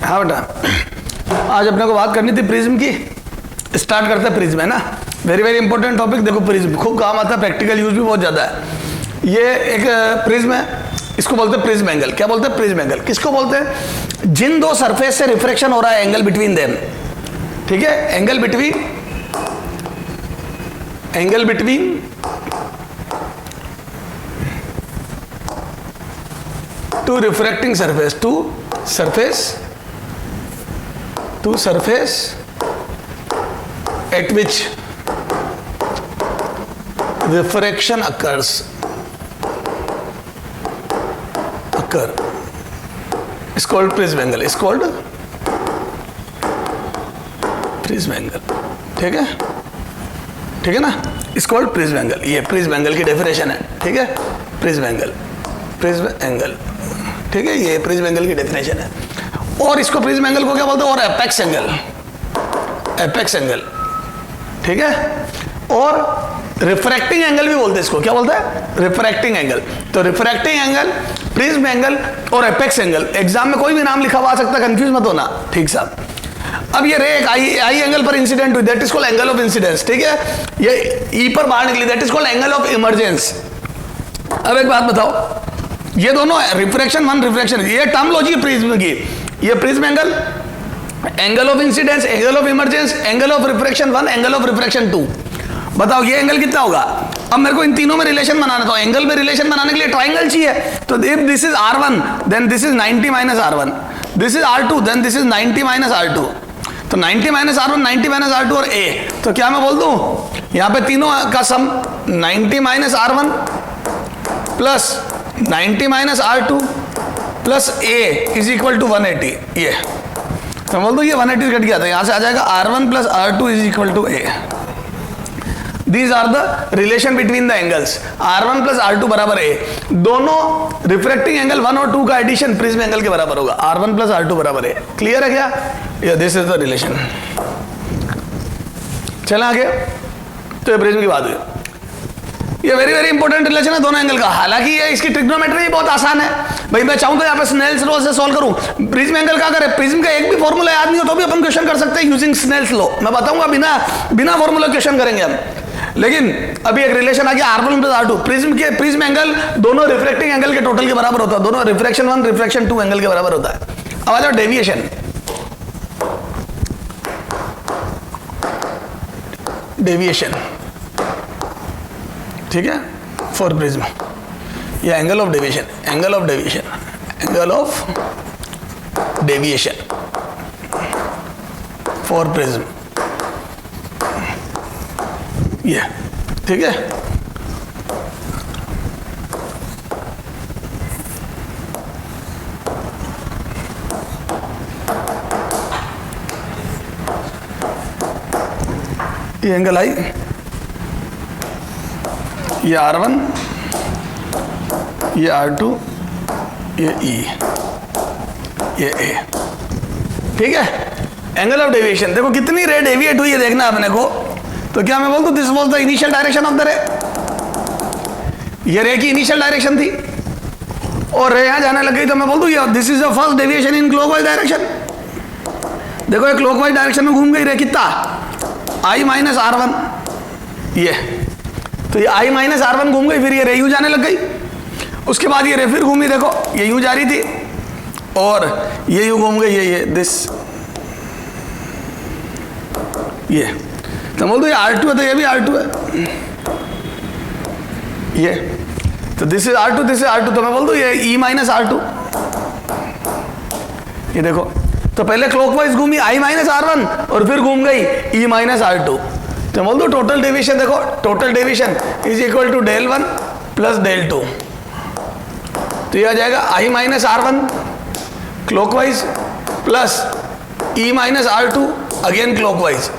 हाँ बेटा, आज अपने को बात करनी थी प्रिज्म की। स्टार्ट करते हैं प्रिज्म, है ना। Very very important topic. देखो प्रिज्म खूब काम आता है, प्रैक्टिकल यूज भी बहुत ज्यादा है। ये एक प्रिज्म है, इसको बोलते हैं प्रिज्म एंगल। क्या बोलते हैं? Prism angle. किसको बोलते हैं? जिन दो सरफेस से रिफ्रैक्शन हो रहा है, एंगल बिटवीन देम। ठीक है, angle between two refracting surface, two surface at which refraction occur is called prism angle, is called prism angle। ठीक है, ठीक है ना, is called prism angle। ये prism angle की डेफिनेशन है। ठीक है, prism angle, ठीक है, ये prism angle की डेफिनेशन है। और इसको prism angle को क्या बोलते हैं? और एपेक्स एंगल, ठीक है। और रिफ्रैक्टिंग एंगल भी बोलते हैं इसको। क्या बोलते हैं? Refracting angle. तो रिफ्रैक्टिंग एंगल, प्रिज्म एंगल और एपेक्स एंगल। एग्जाम में कोई भी नाम लिखा हुआ आ सकता है, कंफ्यूज मत होना। ठीक साहब, अब ये रे एक आई एंगल पर इंसिडेंट हुई, that is called angle of incidence. ठीक है, ये ई पर बाहर निकली, that is called angle of emergence. अब एक बात बताओ, ये दोनों रिफ्रैक्शन वन, रिफ्रैक्शन, ये टर्मोलॉजी प्रिज्म की। ये prism angle of incidence, angle of emergence, angle of refraction one, angle of refraction two. बताओ ये एंगल कितना होगा? अब मेरे को इन तीनों में रिलेशन बनाना था। एंगल में रिलेशन बनाने के लिए ट्राइंगल चाहिए। तो if this is R1 then this is 90 minus R1, this is R2 then this is 90 minus R2। तो 90 माइनस R1, 90 माइनस R2 और A। तो क्या मैं बोल दूं, यहां पे तीनों का sum 90 minus R1 plus 90 minus R2 plus A is equal to 180। ये तो बोल दो ये 180 कट गया था, यहां से आ जाएगा R1 plus R2 is equal to A। These are the relation between the angles। R1 plus R2 बराबर A। दोनों रिफ्रैक्टिंग एंगल 1 और 2 का एडिशन प्रिज्म एंगल के बराबर होगा। R1 प्लस R2 बराबर A। क्लियर है क्या? या दिस इज द रिलेशन। चला आगे, तो ये प्रिज्म की बात हुई। ये वेरी वेरी इंपॉर्टेंट रिलेशन है दोनों एंगल का। हालांकि ये इसकी ट्रिग्नोमेट्री बहुत आसान है भाई। मैं चाहूं तो यहाँ पे स्नेल्स लॉ से सॉल्व करूं। प्रिज्म एंगल का करें, प्रिज्म का एक भी फॉर्मूला याद नहीं हो तो भी अपन क्वेश्चन कर सकते हैं यूजिंग स्नेल्स लॉ। मैं बताऊंगा, बिना फॉर्मूला क्वेश्चन करेंगे हम। लेकिन अभी एक रिलेशन आ गया R1 plus R2। Prism angle दोनों रिफ्रैक्टिंग एंगल के टोटल के बराबर होता है। दोनों रिफ्रैक्शन 1 रिफ्रैक्शन 2 एंगल के बराबर होता है। अब आ जाओ डेविएशन। ठीक है, फॉर प्रिज्म ये angle of deviation for prism, ये ठीक है। ये एंगल आई, ये R1, ये R2, ये E, ये A। ठीक है, एंगल ऑफ डेविएशन। देखो कितनी रे डेविएट हुई है देखना अपने को। तो क्या मैं बोल दूं, this was the initial direction of the रे। ये रे की इनिशियल डायरेक्शन थी और रे यहां जाने लग गई, तो मैं बोल दूं this is the first deviation in clockwise direction. देखो ये क्लॉकवाइज डायरेक्शन में घूम गई रे, कितना? I minus R1। ये तो ये I माइनस R1 घूम गई, फिर ये रे यूं जाने लग गई। उसके बाद ये रे फिर घूमी, देखो ये यूं जा रही थी और ये यूं घूम गई, ये दिस, ये तो बोल दो ये R2 है तो ये भी R2 है। ये तो this is R2, this is R2, तो मैं बोल दूं ये E माइनस R2। ये देखो, तो पहले क्लॉकवाइज घूमी I माइनस R1 और फिर घूम गई E माइनस R2। तो बोल दो टोटल डेविएशन, देखो total deviation is equal to del 1 plus del 2। तो ये आ जाएगा I minus R1 clockwise plus E minus R2 again clockwise.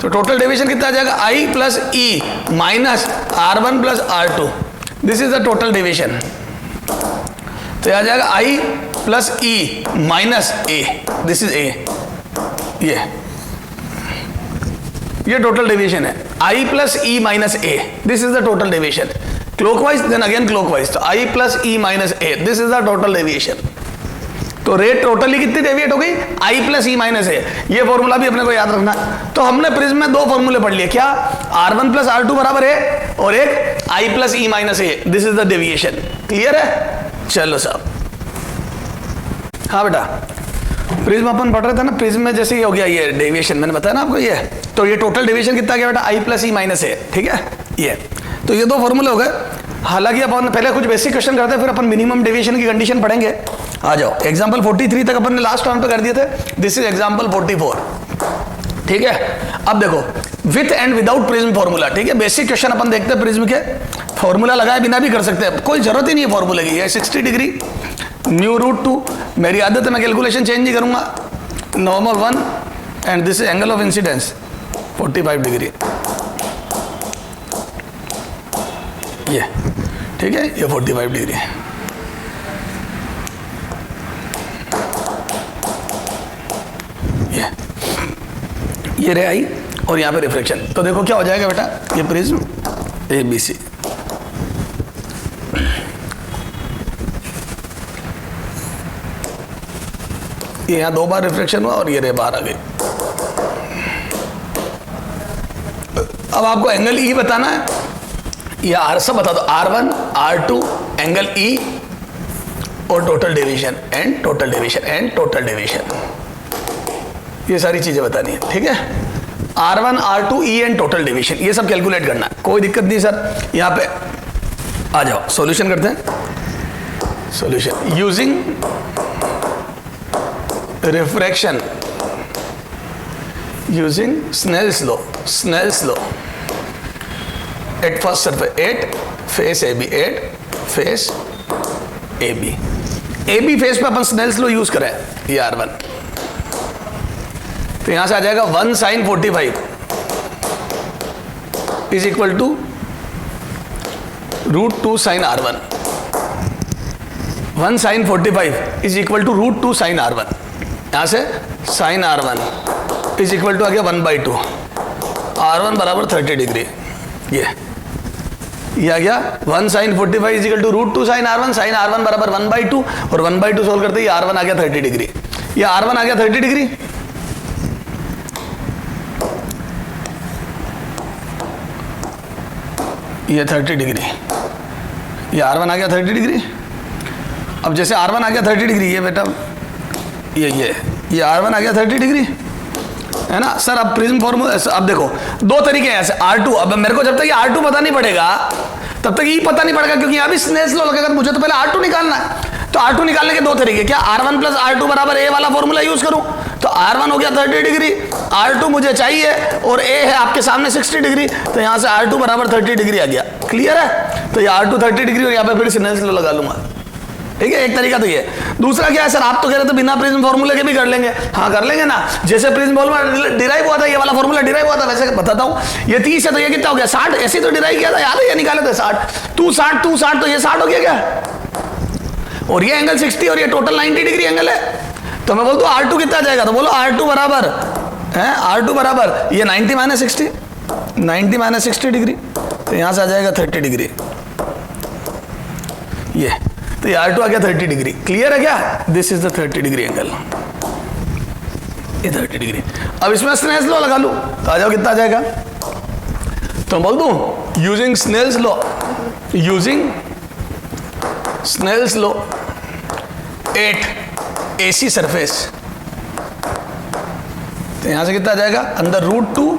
तो टोटल डेविएशन कितना आ जाएगा? I plus E minus R1 plus R2। This is the total deviation. तो आ जाएगा I plus E minus A, this is A। ये total deviation है, I plus E minus A, this is the total deviation. Clockwise then again clockwise, तो I plus E minus A, this is the total deviation. तो रेट totally कितनी deviate हो गई, आई plus e minus ए। ये formula भी अपने को याद रखना। तो हमने प्रिज्म में दो फॉर्मूले पढ़ लिए, क्या, R1 प्लस R2 बराबर है और एक i plus e minus A. This is the deviation. Clear है? चलो साहब, हाँ बेटा, प्रिज्म अपन पढ़ रहे थे ना, प्रिज्म में जैसे ये हो गया ये डेविएशन, मैंने बताया ना आपको ये, तो ये टोटल डेविएशन कितना गया बेटा, आई प्लस ई माइनस ए। ठीक है, ये तो ये दो फॉर्मूले हो गए। हालांकि अपन पहले कुछ बेसिक क्वेश्चन करते हैं, फिर अपन मिनिमम डेविएशन की कंडीशन पढ़ेंगे। आ जाओ, एग्जांपल 43 तक अपन ने लास्ट टाइम पे कर दिए थे। This is example 44। ठीक है, अब देखो with and without prism formula. ठीक है, बेसिक क्वेश्चन अपन देखते हैं प्रिज्म के, फॉर्मूला लगाए बिना भी कर सकते हैं, कोई जरूरत ही नहीं है फॉर्मूले की। 60 डिग्री न्यू रूट 2, मेरी आदत है मैं कैलकुलेशन चेंज नहीं करूंगा, normal 1 and this is angle of incidence 45 degree. ये ठीक है, ये 45 डिग्री है। ये रे आई और यहाँ पे रिफ्लेक्शन। तो देखो क्या हो जाएगा बेटा, ये प्रिज्म ABC, ये यहाँ दो बार रिफ्लेक्शन हुआ और ये रे बाहर आ गई। अब आपको एंगल E बताना है, या R सब बता दो, R1 R2 एंगल E और total deviation and total deviation and total deviation, ये सारी चीजें बतानी है। ठीक है, R1 R2 E and total deviation, ये सब कैलकुलेट करना है, कोई दिक्कत नहीं सर। यहाँ पे आ जाओ, सॉल्यूशन करते हैं। Solution using refraction using Snell's law, Snell's law at first surface, at face AB, at face AB, AB face पे अपन स्नेल्स लॉ यूज करें, ये R1, तो यहां से आ जाएगा 1 sin 45 is equal to √2 sin R1। 1 sin 45 is equal to √2 sin R1। यहां से sin R1 is equal to आ गया 1/2, R1 बराबर 30 डिग्री। ये आ गया 1 sin 45 is equal to √2 sin R1, sin R1 बराबर 1/2, और 1/2 सोल्व करते ही R1 आ गया 30 डिग्री। ये R1 आ गया 30 डिग्री, ये 30 डिग्री, ये R1 आ गया 30 डिग्री। अब जैसे R1 आ गया 30 डिग्री, ये बेटा ये R1 आ गया 30 डिग्री, है ना सर। अब प्रिज्म फॉर्मूला, अब देखो दो तरीके हैं ऐसे, R2, अब मेरे को जब तक ये R2 पता नहीं पड़ेगा तब तक ये पता नहीं पड़ेगा, क्योंकि यहाँ भी स्नेल्स लॉ लगेगा, मुझे तो पहले R2 निकालना है। तो R2 निकालने के दो तरीके, क्या R1 प्लस R2 बराबर A वाला फॉर्मूला यूज करूं, तो R1 हो गया 30 डिग्री, R2 मुझे चाहिए और A है आपके सामने 60 डिग्री, तो यहां से R2 बराबर 30 डिग्री आ गया। क्लियर है? तो ये R2 30 डिग्री और यहाँ पे फिर स्नेल्स लॉ लगा लूंगा। ठीक है, एक तरीका तो ये। दूसरा क्या है सर, आप तो कह रहे थे बिना प्रिज्म फॉर्मूले के भी कर लेंगे। हाँ कर लेंगे ना, जैसे प्रिज्म फॉर्मूला डिराइव हुआ था, ये वाला फॉर्मूला डिराइव हुआ था, वैसे बताता हूँ। ये 30 है तो ये कितना हो गया 60, ऐसे तो डिराइव किया था, याद है, ये निकाले थे 60, तू 60 तू 60, तो ये 60 हो गया क्या, और ये एंगल 60 और ये टोटल 90 डिग्री एंगल है। तो मैं बोलता हूँ R2 कितना जाएगा, तो बोलो R2 बराबर है, R2 बराबर ये 90 माइनस 60, 90 माइनस 60 डिग्री, तो यहां से आ जाएगा 30 डिग्री। ये तो ये R2 आ गया 30 डिग्री। क्लियर है क्या? This is the 30 degree angle, ये 30 डिग्री। अब इसमें स्नेल्स लॉ लगा लूं तो आ जाओ, कितना आ जाएगा, तो बोल दूं using Snell's law, using Snell's law at AC surface, तो यहां से कितना आ जाएगा, अंदर √2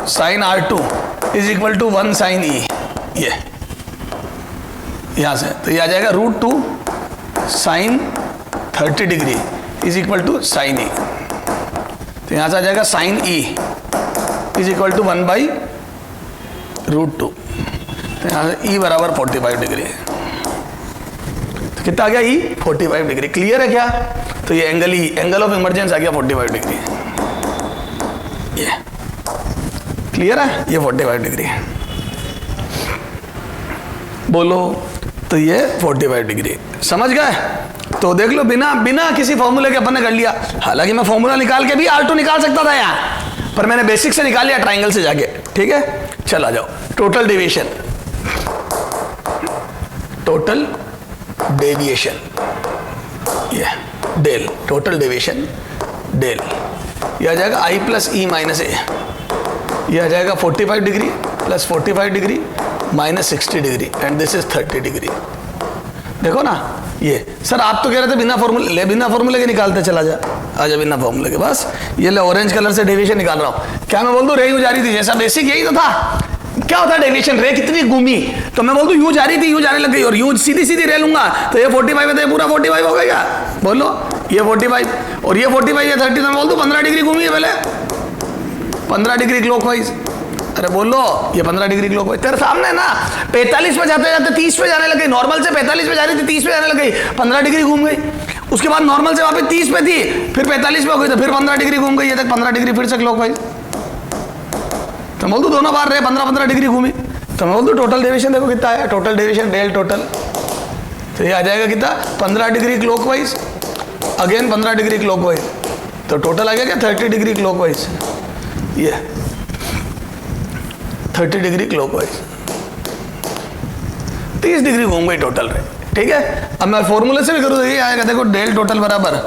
sin R2 is equal to 1 sin E, ये यहां से, तो ये आ जाएगा √2 sin 30 degree is equal to sin E, तो यहां से आ जाएगा sin E is equal to 1/√2, तो यहां से E बराबर 45 डिग्री, तो कितना आ गया E 45 डिग्री। क्लियर है क्या? तो ये angle E, angle of emergence आ गया 45 डिग्री, ये क्लियर है, ये 45 डिग्री बोलो, तो ये 45 डिग्री समझ गए। तो देख लो, बिना किसी फॉर्मूले के अपन ने कर लिया। हालांकि मैं फॉर्मूला निकाल के भी R2 निकाल सकता था यार, पर मैंने बेसिक से निकाल लिया ट्राइंगल से जाके। ठीक है, चला जाओ, टोटल डेविएशन, टोटल डेविएशन, ये डेल, टोटल डेविएशन डेल, ये आ जाएगा आई प्लस ई माइनस ए, ये आ जाएगा 45 degree plus 45 degree minus 60 degree and this is 30 degree. देखो ना ये, सर आप तो कह रहे थे बिना फॉर्मूले, ले बिना फॉर्मूले के निकालते चला जा, आजा बिना फॉर्मूले के, बस ये ले ऑरेंज कलर से डेविएशन निकाल रहा हूँ। क्या मैं बोल दूँ रे यूँ जा रही थी, जैसा बेसिक यही तो था। क्या होता है डेविएशन, रे कितनी घूमी तो मैं बोल दूँ यूँ जा रही थी, यूँ जाने लग गई, और यूँ सीधी सीधी रे लूंगा तो ये 45 है तो ये पूरा 45 हो गया क्या, बोलो ये 45 और ये 45 है 30, तो मैं बोल दूँ 15 डिग्री घूमी है पहले, 15 डिग्री क्लॉकवाइज। अरे बोलो ये 15 डिग्री क्लॉकवाइज तेरे सामने है ना। 45 पे जाते जाते 30 पे जाने लग गई, नॉर्मल से 45 पे जा रही थी 30 पे जाने लग गई, 15 डिग्री घूम गई। उसके बाद नॉर्मल से वापस 30 पे थी, फिर 45 पे हो गई तो फिर 15 डिग्री घूम गई, ये तक 15 डिग्री फिर से क्लॉकवाइज। तो बोल दूँ दोनों बार रहे 15-15 डिग्री घूमी, तो मैं बोल दूँ टोटल डेविएशन देखो कितना है, टोटल डेविएशन डेल टोटल, तो ये आ जाएगा कितना 15 degree clockwise again 15 degree clockwise, तो टोटल आ गया क्या 30 डिग्री क्लॉकवाइज, ये 30 डिग्री क्लॉकवाइज, 30 डिग्री घूम गई टोटल रे, ठीक है। अब मैं फॉर्मूले से भी करूँ तो ये आएगा देखो डेल टोटल बराबर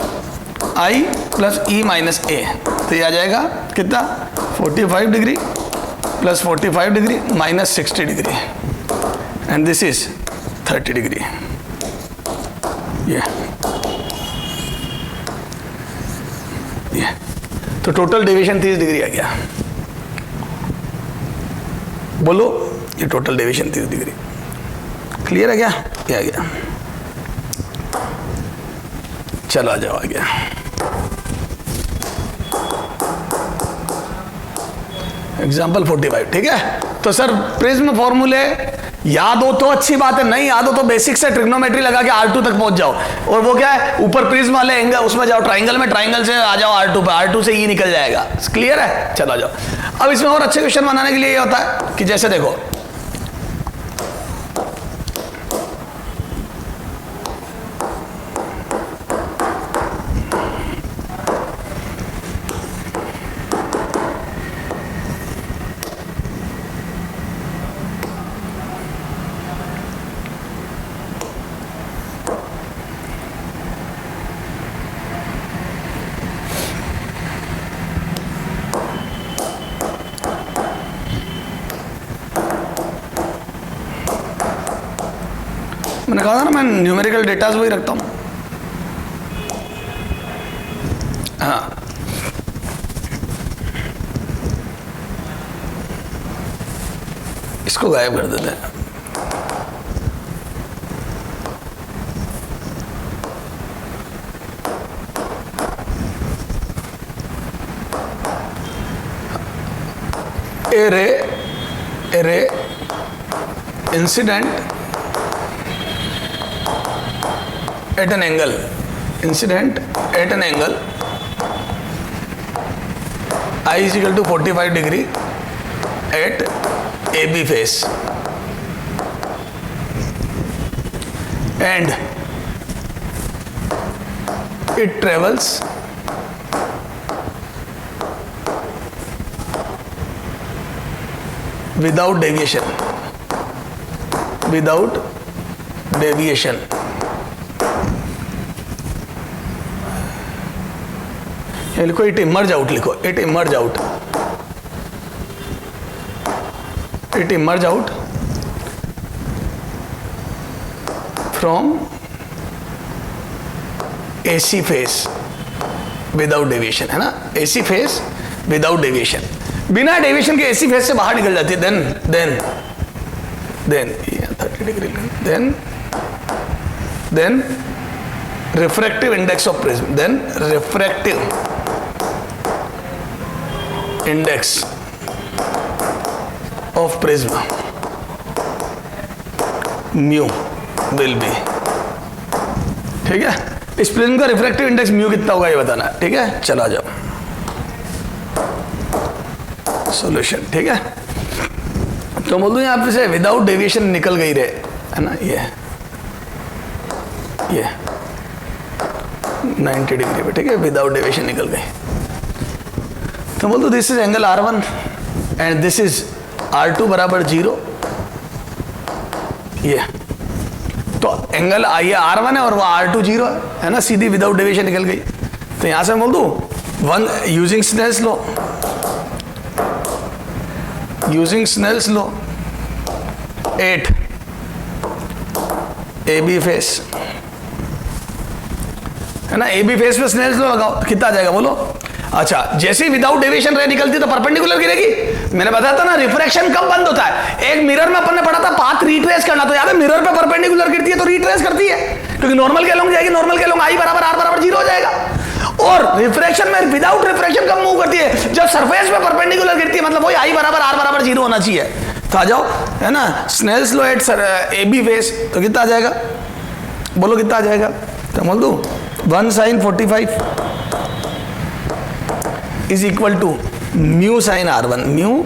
आई प्लस ई माइनस ए, तो ये आ जाएगा कितना 45 degree plus 45 degree minus 60 degree and this is 30 degree, ये तो टोटल डेविएशन 30 डिग्री आ गया। बोलो ये टोटल डेविएशन 30 डिग्री, क्लियर है क्या, ये आ गया। चलो आ जाओ, आ गया। एग्जाम्पल 45, ठीक है। तो सर प्रिज्म फॉर्मूले याद हो तो अच्छी बात है, नहीं याद हो तो बेसिक से ट्रिग्नोमेट्री लगा के R2 तक पहुंच जाओ, और वो क्या है ऊपर प्रिज्म वाले एंगल उसमें जाओ, ट्राइंगल में ट्राइंगल से आ जाओ R2 पे, R2 से E निकल जाएगा, क्लियर है। चलो आ जाओ। अब इसमें और अच्छे क्वेश्चन बनाने के लिए ये होता है कि जैसे देखो मैंने कहा था ना मैं न्यूमेरिकल डेटाज वही रखता हूँ, हाँ। इसको गायब कर देते हैं। A ray incident at an angle, incident at an angle I is equal to 45 degree at AB face and it travels without deviation, without deviation. लिखो इट इमर्ज आउट, लिखो it emerge out, it emerge out from AC face without deviation, है ना, AC face without deviation, बिना deviation के AC face से बाहर निकल जाती है, then 30 degree, then refractive index of prism, then refractive index of prism mu will be, ठीक है। इस प्रिज्म का रिफ्रैक्टिव इंडेक्स म्यू कितना होगा ये बताना है, ठीक है। चलो आ जाओ सॉल्यूशन, ठीक है। तो बोल दूं यहाँ पे से विदाउट डेविएशन निकल गई रे, है ना, ये 90 डिग्री पे, ठीक है, विदाउट डेविएशन निकल गई। तो बोल दो this is angle R1 and this is R2 बराबर 0, ये तो एंगल ये R1 है और वो R2 0 है ना, सीधी विदाउट डेविएशन निकल गई। तो यहां से मैं बोल दूं one using Snell's law, using Snell's law 8 AB face है ना, AB फेस पे स्नेल्स लॉ लगाओ, कितना आ जाएगा बोलो। अच्छा, जैसे ही विदाउट डेविएशन रे निकलती तो परपेंडिकुलर गिरेगी। मैंने बताया था ना रिफ्रैक्शन कब बंद होता है, एक मिरर में अपन ने पढ़ा था पाथ रिट्रेस करना, तो याद है मिरर पे परपेंडिकुलर गिरती है तो रिट्रेस करती है, क्योंकि नॉर्मल के लॉन्ग जाएगी, नॉर्मल के लॉन्ग I बराबर R बराबर 0 हो जाएगा। और रिफ्रैक्शन में विदाउट रिफ्रैक्शन कब मूव करती है, जब सरफेस पे परपेंडिकुलर गिरती है, मतलब वही I बराबर R बराबर 0 होना चाहिए। तो आ जाओ, है ना, Snell's law at AB face, तो कितना आ जाएगा बोलो, कितना आ जाएगा। तो बोल दू 1 sin 45 is equal to mu sine R1, mu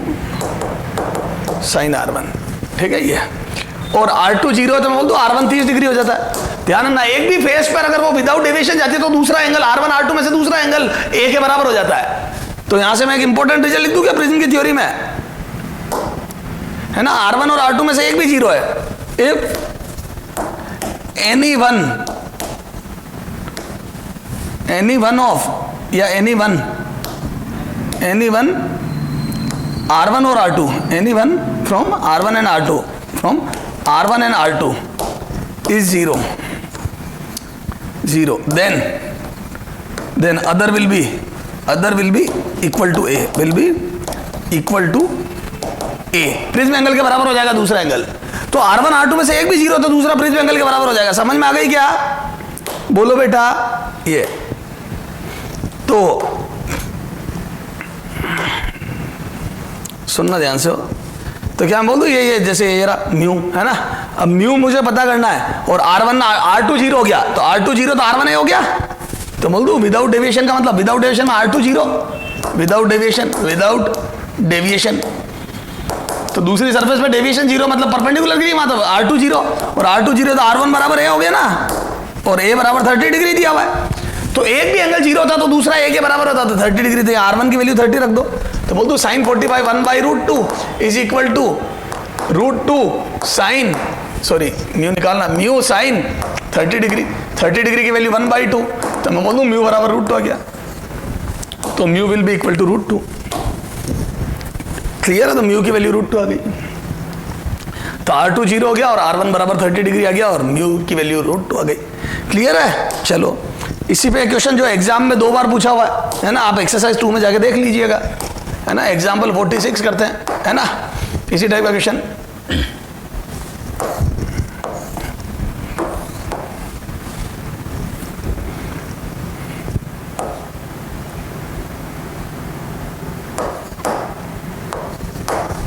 sine R1, ठीक है ये। और R2 0 है तो मैं बोल दूं R1 30 डिग्री हो जाता है। ध्यान रखना, एक भी फेस पर अगर वो विदाउट डेविएशन जाती है तो दूसरा एंगल R1 R2 में से दूसरा एंगल A के बराबर हो जाता है। तो यहां से मैं एक इंपॉर्टेंट रिजल्ट लिख दूं क्या प्रिज्म की थ्योरी में, है ना, R1 और R2 में से एक भी 0 है। इफ एनी वन ऑफ या any one R1 or R2, anyone from R1 and R2, from R1 and R2 is 0, then other will be equal to A, will be equal to A, prism angle के बराबर हो जाएगा दूसरा angle. तो R1 R2 में से एक भी 0 तो दूसरा प्रिज्म एंगल के बराबर हो जाएगा। समझ में आ गई क्या, बोलो बेटा। ये तो सुनना ध्यान से हो, तो क्या मैं बोल दूं ये जैसे ये रहा म्यू, है ना, अब म्यू मुझे पता करना है और R1 R2 0 हो गया, तो R2 0 तो R1 A हो गया। तो बोल दूं विदाउट डेविएशन का मतलब विदाउट डेविएशन में R2 0, विदाउट डेविएशन तो दूसरी सरफेस पे डेविएशन 0 मतलब परपेंडिकुलर गिरी, मतलब R2 0 और R2 0 तो R1 बराबर A हो गया ना, और A बराबर 30 डिग्री दिया हुआ है। तो एक भी एंगल 0 होता तो दूसरा A के बराबर होता, तो 30 डिग्री, तो R1 की वैल्यू 30 रख दो। तो बोल दो sine 45 1/√2 is equal to √2 sine, sorry mu निकालना, म्यू साइन 30 डिग्री, 30 डिग्री की वैल्यू 1/2, तो मैं बोल दूं म्यू बराबर √2 आ गया। तो mu will be equal to √2, clear है। तो म्यू की वैल्यू √2 आ गई, तो R2 0 हो गया और R1 बराबर 30 डिग्री आ गया और म्यू की वैल्यू √2 आ गई। क्लियर है। चलो इसी पे क्वेश्चन जो एग्जाम में 2 बार पूछा हुआ है ना, आप एक्सरसाइज 2 में जाके देख लीजिएगा, है ना, एग्जाम्पल 46 करते हैं, है ना, इसी टाइप का क्वेश्चन।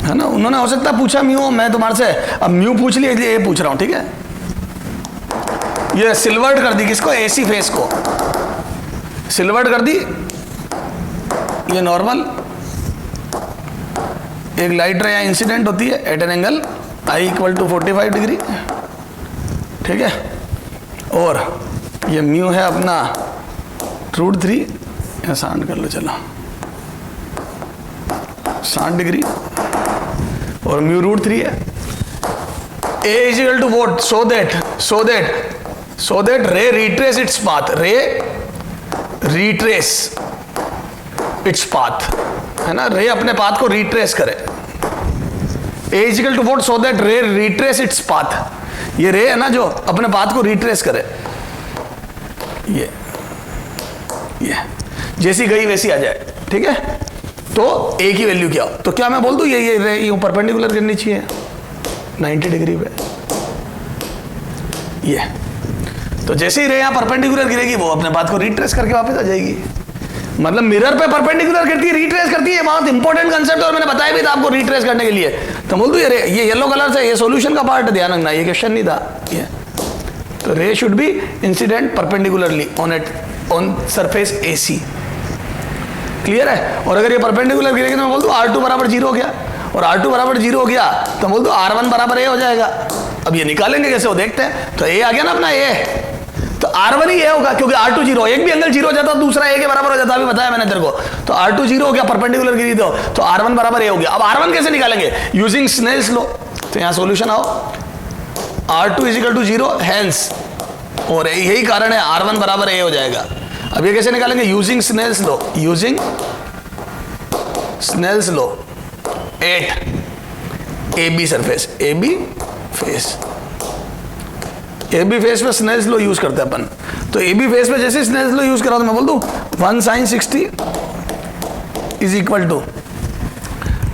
है ना, उन्होंने हो सकता है पूछा म्यू, मैं तुम्हारे से अब म्यू पूछ लिया इसलिए ये पूछ रहा हूं, ठीक है। ये सिल्वर्ड कर दी, किसको, AC फेस को सिल्वर्ड कर दी। ये नॉर्मल एक लाइट रे इंसिडेंट होती है at an angle I = 45 degree, ठीक है। और ये म्यू है अपना √3, या 60 कर लो, चलो 60 डिग्री, और म्यू √3 है। A = what, so that ray retrace its path, है ना, रे अपने पाथ को रिट्रेस करे। A = what, so that ray retrace its path, ये रे है ना जो अपने पाथ को रिट्रेस करे, ये जैसी गई वैसी आ जाए, ठीक है। तो A की वैल्यू क्या हो, तो क्या मैं बोल दूं ये रे यूं परपेंडिकुलर गिरनी चाहिए 90 डिग्री पे, ये। तो जैसे ही रे यहाँ परपेंडिकुलर गिरेगी वो अपने पाथ को रिट्रेस करके वापस आ जाएगी, मतलब मिरर पे परपेंडिकुलर गिरती है, रिट्रेस करती है। बहुत इंपॉर्टेंट कंसेप्ट और मैंने बताया भी था आपको रिट्रेस करने के लिए। तो बोल दो ये येलो कलर से, ये सॉल्यूशन का पार्ट, ध्यान रखना, ये क्वेश्चन नहीं था ये। तो रे should be incident perpendicularly on surface AC, clear है। और अगर ये परपेंडिकुलर गिरेगी तो मैं बोल दूं R2 बराबर 0 हो गया, और R2 बराबर 0 हो गया तो बोल दो R1 बराबर A हो जाएगा। अब ये निकालेंगे कैसे वो देखते हैं। तो A आ गया ना अपना A, तो R1 ही A होगा, क्योंकि R2 0, एक भी एंगल 0 हो जाता तो दूसरा A के बराबर हो जाता, अभी बताया मैंने तेरे को। तो R2 0 हो गया, परपेंडिकुलर गिरी तो R1 बराबर A हो गया। अब R1 कैसे निकालेंगे, यूजिंग स्नेल्स लॉ। तो यहाँ सॉल्यूशन आओ, R2 is equal to 0, hence, और यही कारण है R1 बराबर A हो जाएगा। अब ये कैसे निकालेंगे? Using Snell's law, using Snell's law at AB surface, AB face, AB face पे स्नेल्स लॉ यूज करते हैं अपन। तो AB फेस पे जैसे स्नेल्स लॉ यूज करा तो मैं बोल दूं 1 sin 60 is equal to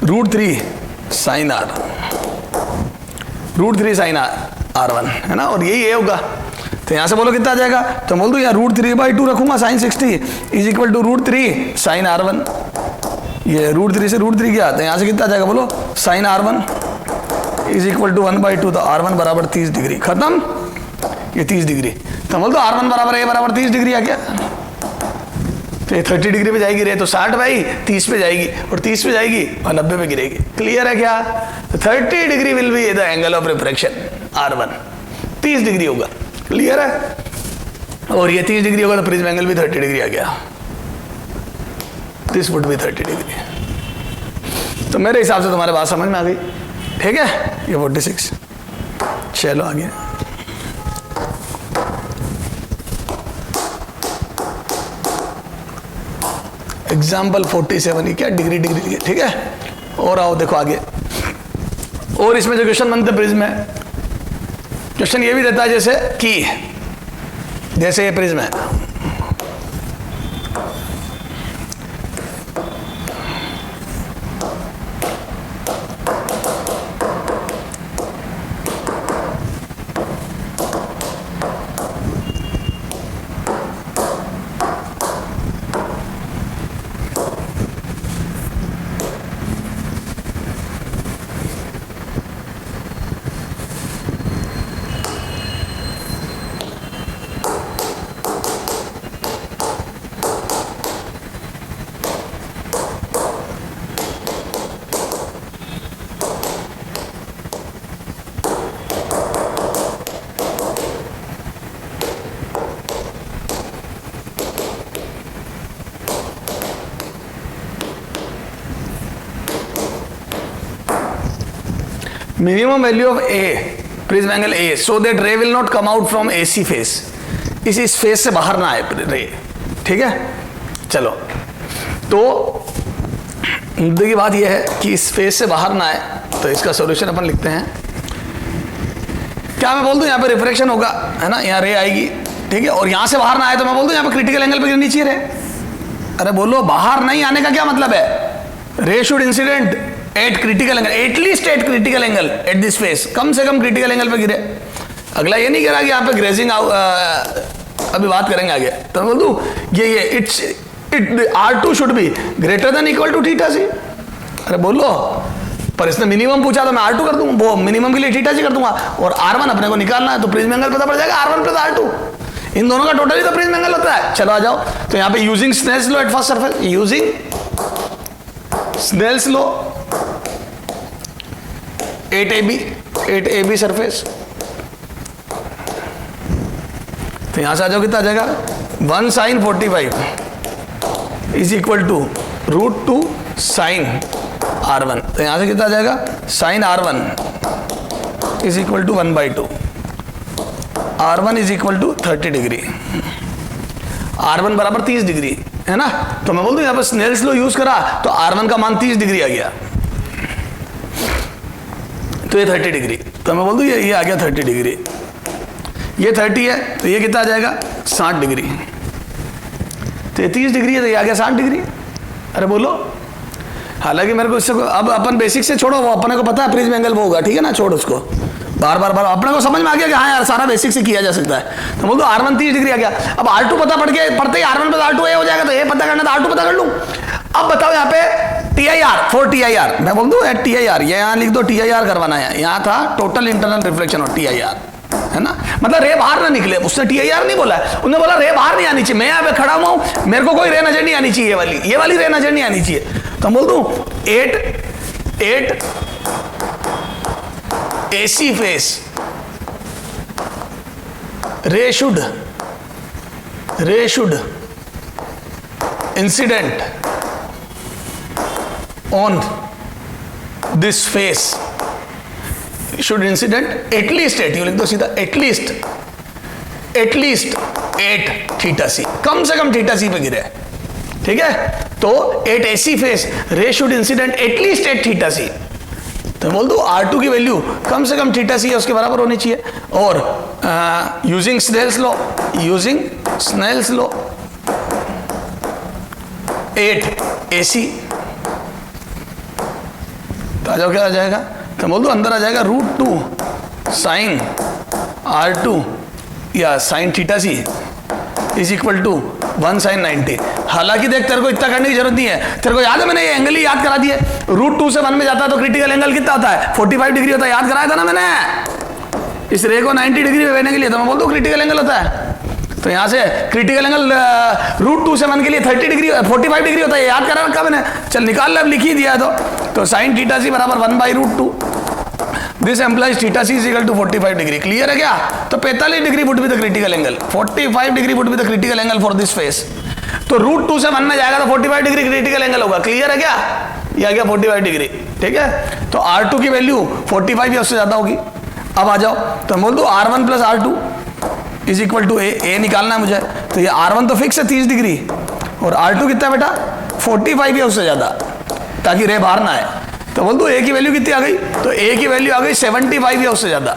√3 sin R, √3 sin R1, है ना, और यही A होगा। तो यहां से बोलो कितना आ जाएगा? तो बोल दूं यहाँ √3/2 रखूंगा, sin 60 is equal to √3 sin R1, ये √3 से √3 क्या आता है, यहाँ से कितना आ जाएगा बोलो? sin R1 is equal to 1/2, तो R1 बराबर 30 डिग्री, खत्म, ये 30 डिग्री। तो बोल दो R1 बराबर A बराबर 30 डिग्री आ गया। तो ये 30 डिग्री पे जाएगी रे, तो 60 भाई 30 पे जाएगी, और 30 पे जाएगी और 90 पे गिरेगी। क्लियर है क्या? तो 30 degree will be the angle of refraction R1, 30 degree होगा। क्लियर है? और ये 30 डिग्री होगा तो प्रिज्म एंगल भी 30 डिग्री आ गया, दिस वुड बी 30 डिग्री। तो मेरे हिसाब से तुम्हारे बात समझ में आ गई, ठीक है? ये 46, चलो आगे। एग्जाम्पल 47, ये क्या डिग्री डिग्री, ठीक है? और आओ देखो आगे, और इसमें जो क्वेश्चन बनते प्रिज्म है, क्वेश्चन ये भी देता है जैसे कि जैसे ये प्रिज्म है, minimum value of A, prism angle A, so that ray will not come out from AC face, इस फेस से बाहर ना आए रे, ठीक है? चलो, तो मुद्दे की बात यह है कि इस फेस से बाहर ना आए, तो इसका सॉल्यूशन अपन लिखते हैं। क्या मैं बोल दूं यहाँ पे रिफ्रैक्शन होगा, है ना, यहाँ रे आएगी, ठीक है, और यहाँ से बाहर ना आए तो मैं बोल दूं यहाँ पे क्रिटिकल एंगल पे गिरनी चाहिए रे। अरे बोलो, बाहर नहीं आने का क्या मतलब है? Ray should incident at critical angle, at least at critical angle at this face, कम से कम क्रिटिकल एंगल पे गिरे। अगला ये नहीं कह रहा कि यहाँ पे ग्रेजिंग अभी बात करेंगे आगे, तो बोल दूं ये it R2 should be greater than equal to theta C. अरे बोलो, पर इसने मिनिमम पूछा तो मैं R2 कर दूंगा, वो मिनिमम के लिए थीटा सी कर दूंगा, और R1 अपने को निकालना है, तो प्रिज्म एंगल पता पड़ जाएगा R1 प्लस R2, इन दोनों का टोटल ही तो प्रिज्म एंगल होता है। चलो आ जाओ, तो यहाँ पे using Snell's law at first surface, using Snell's law 8AB surface, तो यहां से आ जाओ, कितना आ जाएगा? 1 sin 45 is equal to √2 sin R1, तो यहां से कितना आ जाएगा? sin R1 is equal to 1/2, R1 is equal to 30 degree, R1 बराबर 30 डिग्री, है ना? तो मैं बोल दूं यहाँ पर स्नेल्स लॉ यूज करा तो R1 का मान 30 डिग्री आ गया, तो ये 30 डिग्री, तो मैं बोल दूं ये आ गया 30 डिग्री, ये 30 है तो ये कितना आ जाएगा? 60 डिग्री, तो ये 30 डिग्री है तो ये आ गया 60 डिग्री। अरे बोलो, हालांकि मेरे को इससे अब अपन बेसिक से छोड़ो, वो अपने को पता है प्रिज्म एंगल वो होगा, ठीक है ना, छोड़ उसको, बार बार अपने को समझ में आ गया कि हाँ यार सारा बेसिक से किया जा सकता है। तो बोल दो R1 30 डिग्री आ गया, अब R2 पता पड़ते ही R1 प्लस R2 ए हो जाएगा, तो ये पता करना था R2 पता कर लूँ। अब बताओ यहाँ पे TIR, 4 TIR, मैं बोल दूँ TIR, ये यहाँ लिख दो, TIR करवाना है, यहाँ था टोटल इंटरनल रिफ्लेक्शन और TIR, है ना, मतलब रे बाहर ना निकले, उसने TIR नहीं बोला है, उसने बोला रे बाहर नहीं आनी चाहिए, मैं यहाँ पे खड़ा हुआ हूँ, मेरे को कोई रे नजर नहीं आनी चाहिए, ये वाली रे नजर नहीं आनी चाहिए, तो बोल दूँ 8 AC face ray should incident on this face should incident at least 8, you लिख दो सीधा एटलीस्ट 8 थीटा सी, कम से कम थीटा सी पे गिरे, ठीक है। तो 8 AC फेस रे should incident at least 8 theta C, तो बोल दो R2 की वैल्यू कम से कम थीटा सी है उसके बराबर होनी चाहिए। और यूजिंग स्नेल्स लॉ 8 AC, तो आ जाओ, क्या आ जाएगा, तो बोल दो अंदर आ जाएगा √2 साइन R2 या sine theta C is equal to 1 sine 90। हालांकि देख तेरे को इतना करने की जरूरत नहीं है, तेरे को याद है मैंने ये एंगल ही याद करा दिए, √2 से 1 में जाता है तो क्रिटिकल एंगल कितना होता है 45 डिग्री होता है, याद कराया था ना मैंने। इस रे को 90 डिग्री में लेने के लिए तो मैं बोल दूं क्रिटिकल एंगल होता है, तो यहां से क्रिटिकल एंगल √2 से 1 के लिए 30 डिग्री 45 डिग्री होता है, याद करा रखा मैंने, चल निकाल ले, अब लिख ही दिया तो साइन थीटा सी बराबर 1/√2, this implies theta C is equal to 45 degree. Clear है क्या? तो 45 degree would be the critical angle, 45 degree would be the critical angle for this face. तो √2 से 1 में जाएगा तो 45 डिग्री क्रिटिकल एंगल होगा। क्लियर है क्या? ये आ गया 45 डिग्री, ठीक है। तो R2 की वैल्यू 45 या उससे ज्यादा होगी। अब आ जाओ, तो बोल दो R1 plus R2 is equal to A निकालना है मुझे, तो ये R1 तो फिक्स है 30 डिग्री और R2 कितना बेटा 45 या उससे ज्यादा, ताकि रे बाहर ना आए। तो बोल दो ए की वैल्यू कितनी आ गई, तो ए की वैल्यू आ गई 75 या उससे ज्यादा,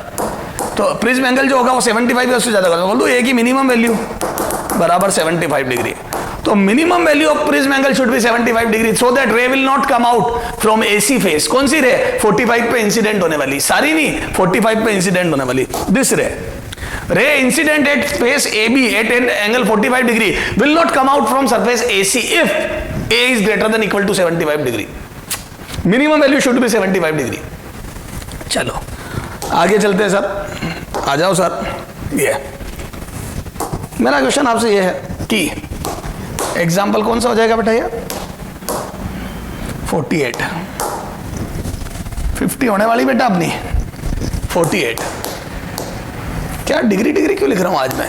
तो प्रिज्म एंगल जो होगा वो 75 या उससे ज्यादा होगा। बोल दो ए की मिनिमम वैल्यू बराबर 75 डिग्री, तो minimum value of prism angle should B 75 degree so that ray will not come out from AC face. कौन सी रे? 45 पे इंसिडेंट होने वाली, सारी नहीं 45 पे इंसिडेंट होने वाली दिस रे incident at face AB at an angle 45 degree will not come out from surface AC if A is greater than equal to 75 degree. Minimum value should be 75 degree. चलो आगे चलते हैं सर, आ जाओ sir. ये मेरा question आपसे ये है कि एग्जाम्पल कौन सा हो जाएगा बेटा, ये 48 50 होने वाली बेटा अपनी 48। क्या डिग्री क्यों लिख रहा हूं आज मैं,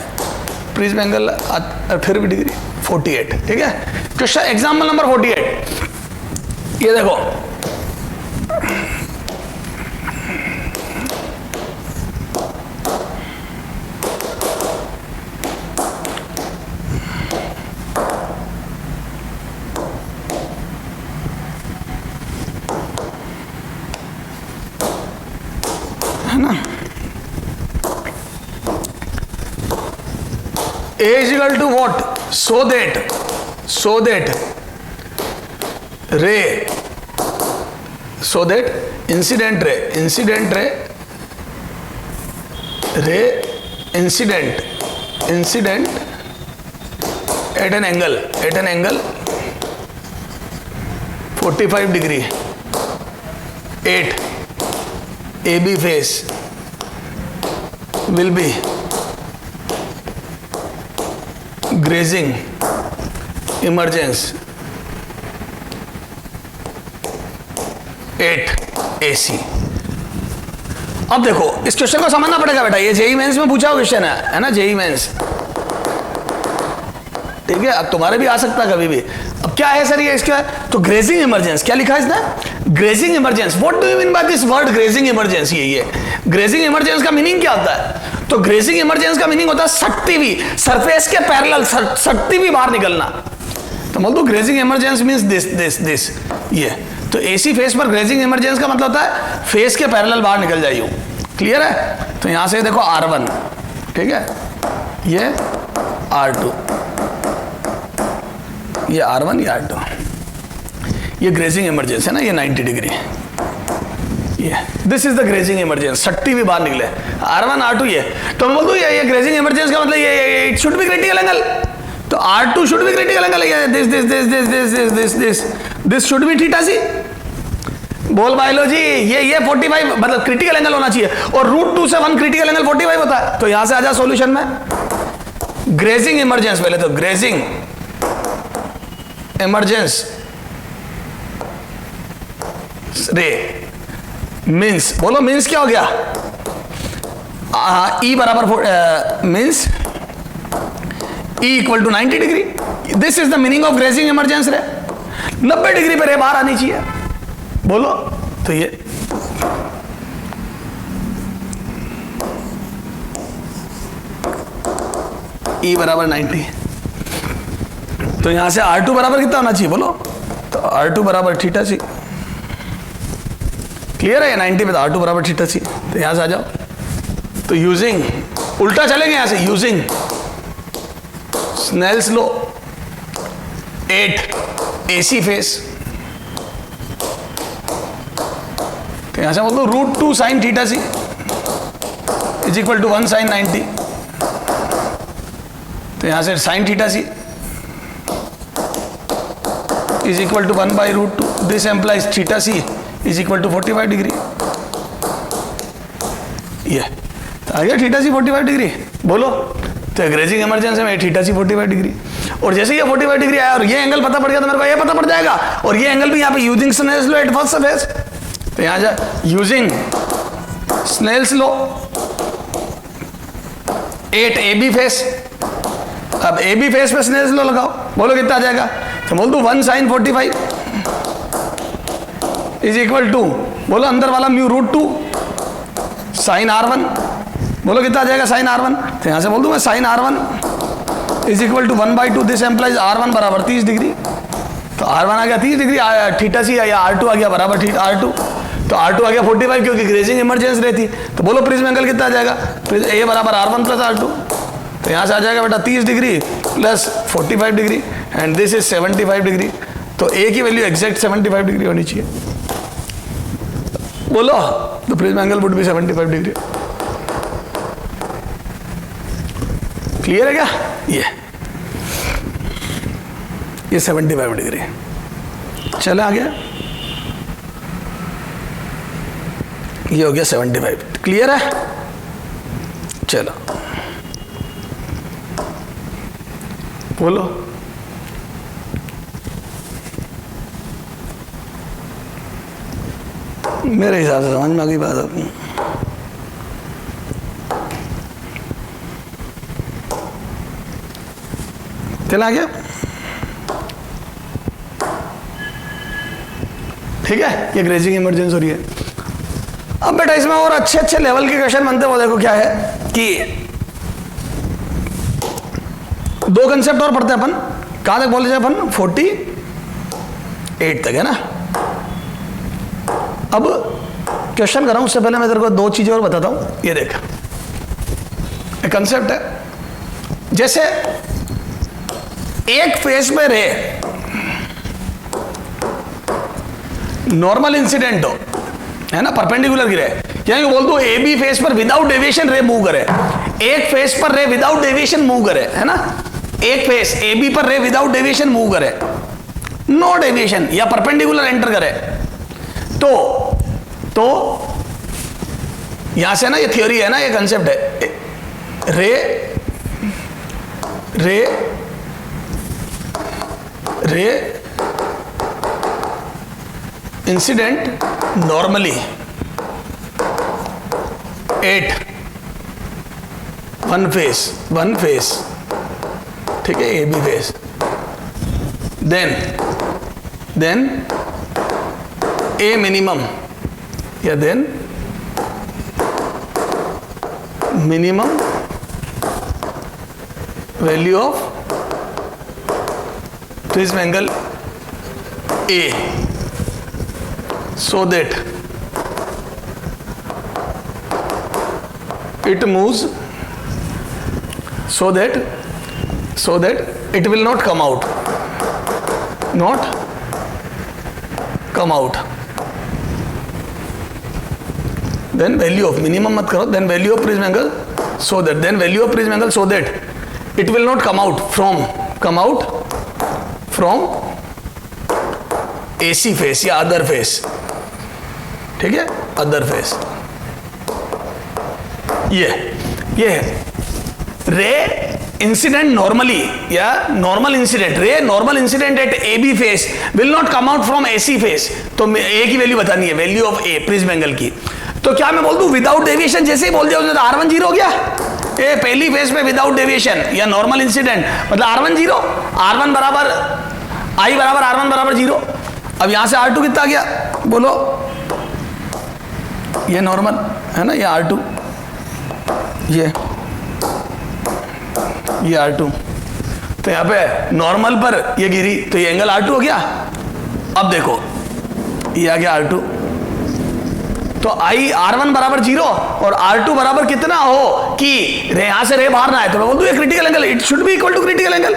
प्रिज्म एंगल फिर भी डिग्री 48, ठीक है। क्वेश्चन एग्जाम्पल नंबर 48, ये देखो है ना, A is equal to what? So that incident ray at an angle 45 degree 8 AB face will be grazing emergence 8 AC। अब देखो इस क्वेश्चन को समझना पड़ेगा बेटा, ये जेई मेंस में पूछा हुआ क्वेश्चन है ना, जेई मेंस, ठीक है। अब तुम्हारे भी आ सकता है कभी भी। अब क्या है सर ये इसका, तो ग्रेजिंग इमरजेंस, क्या लिखा है इसने, grazing emergence. What do you mean by this word grazing emergence? ये ग्रेजिंग इमरजेंस का मीनिंग क्या होता है? तो ग्रेजिंग इमरजेंस का मीनिंग होता है सटती हुई, सरफेस के पैरेलल सटती हुई बाहर निकलना। तो बोल दो ग्रेजिंग इमरजेंस मींस दिस ये। तो एसी फेस पर ग्रेजिंग इमरजेंस का मतलब होता है फेस के पैरेलल बाहर निकल जाइए। क्लियर है? तो यहां से देखो R1, ठीक है, ये R2, ये R1 ये R2, ये ग्रेजिंग इमरजेंस है ना, ये 90 degree, this is the grazing emergence, सट्टी भी बाहर निकले R1 R2 ये। तो मैं बोल दूं ये ग्रेजिंग इमरजेंस का मतलब ये it should be critical angle, तो R2 should be critical angle, this should be theta C. बोल बायोलॉजी, ये 45 मतलब क्रिटिकल एंगल होना चाहिए, और √2 से 1 क्रिटिकल एंगल 45 होता है। तो यहां से आ जा सॉल्यूशन में, ग्रेजिंग इमरजेंस, पहले तो ग्रेजिंग इमरजेंस रे मीन्स, बोलो मीन्स क्या हो गया, ई बराबर means E equal to 90 degree. This is the meaning of grazing emergence ray. 90 degree पे रे बाहर आनी चाहिए, बोलो। तो ये E बराबर 90। तो यहां से R2 बराबर कितना होना चाहिए बोलो? तो R2 बराबर थीटा सी। क्लियर है? 90 पे तो R2 बराबर थीटा सी। तो यहां से आ जाओ। तो यूजिंग, उल्टा चलेंगे यहां से, using Snell's law at AC face, तो यहां से बोल दो √2 sin theta C is equal to 1 sin 90। तो यहां से sin theta C is equal to 1/√2। This implies theta C is equal to 45 degree. ये तो आ गया थीटा सी 45 डिग्री। बोलो, तो ग्रेजिंग इमरजेंसी में थीटा सी 45 डिग्री, और जैसे ये 45 डिग्री आया और ये एंगल पता पड़ गया तो मेरे को ये पता पड़ जाएगा, और ये एंगल भी यहाँ पे using Snell's law at first surface. तो यहाँ जा using Snell's law at AB face. अब AB फेस पे स्नेल्स लॉ लगाओ, बोलो कितना आ जाएगा? तो बोल दो 1 sin 45 इज इक्वल टू, बोलो अंदर वाला μ√2 sin R1, बोलो कितना आ जाएगा sin R1? तो यहां से बोल दूं मैं sin R1 is equal to 1/2। This implies R1 बराबर 30 डिग्री। तो R1 आ गया 30 डिग्री, थीटा सी या R2 आ गया बराबर R2। तो R2 आ गया 45 क्योंकि ग्रेजिंग इमरजेंसी रहती। तो बोलो प्रिज्म एंगल कितना आ जाएगा? A बराबर R1 प्लस R2। तो यहां से आ जाएगा बेटा 30 degree plus 45 degree, and this is 75 degree. तो A की वैल्यू एग्जैक्ट 75 डिग्री होनी चाहिए। बोलो, तो prism angle would be 75 degree. Clear है क्या? ये 75 डिग्री। चलो आ गया, ये हो गया 75। क्लियर है? चलो बोलो, मेरे हिसाब से समझ में आ गई बात अपनी। चला गया? ठीक है, ये ग्रेजिंग इमरजेंसी हो रही है। अब बेटा इसमें और अच्छे अच्छे लेवल के क्वेश्चन बनते हैं। वो देखो क्या है कि दो कंसेप्ट और पढ़ते हैं अपन। कहां तक बोले अपन? 48 तक है ना। अब क्वेश्चन कर रहा हूं, उससे पहले मैं तेरे को दो चीजें और बताता हूं। ये देख, एक कंसेप्ट है, जैसे एक फेस में रे नॉर्मल इंसिडेंट हो, है ना, परपेंडिकुलर गिरे, यानी बोल दो AB फेस पर विदाउट डेविएशन रे मूव करे, एक फेस पर रे विदाउट डेविएशन मूव करे, है ना, एक फेस AB पर रे विदाउट डेविएशन मूव करे, नो डेविएशन या परपेंडिकुलर एंटर करे, तो यहां से ना ये थ्योरी है ना, ये कंसेप्ट है, ray incident normally at one face, ठीक है, AB face, then A minimum या then minimum value of prism angle A so that it moves, so that it will not come out, then value of minimum mat karo, then value of prism angle so that, then value of prism angle so that it will not come out from AC face या other face, ठीक है, other face. ये रे incident normally या normal incident, रे normal incident at AB face will not come out from AC face. तो A की value बतानी है, value of A prism angle की। तो क्या मैं बोल दूं विदाउट डेविएशन, जैसे ही बोल दिया उसने तो R1 0 हो गया। ए पहली फेस में विदाउट डेविएशन या नॉर्मल इंसिडेंट मतलब R1 0, R1 बराबर I बराबर R1 बराबर 0। अब यहां से R2 कितना आ गया बोलो? ये नॉर्मल है ना, ये R2, ये ये R2, तो यहाँ पे नॉर्मल पर ये गिरी तो ये एंगल R2 हो गया। अब देखो ये आ गया R2, तो R1 बराबर 0 और R2 बराबर कितना हो कि यहां से रे बाहर ना आए, तो मैं बोल दूं ये critical angle, it should be equal to critical angle.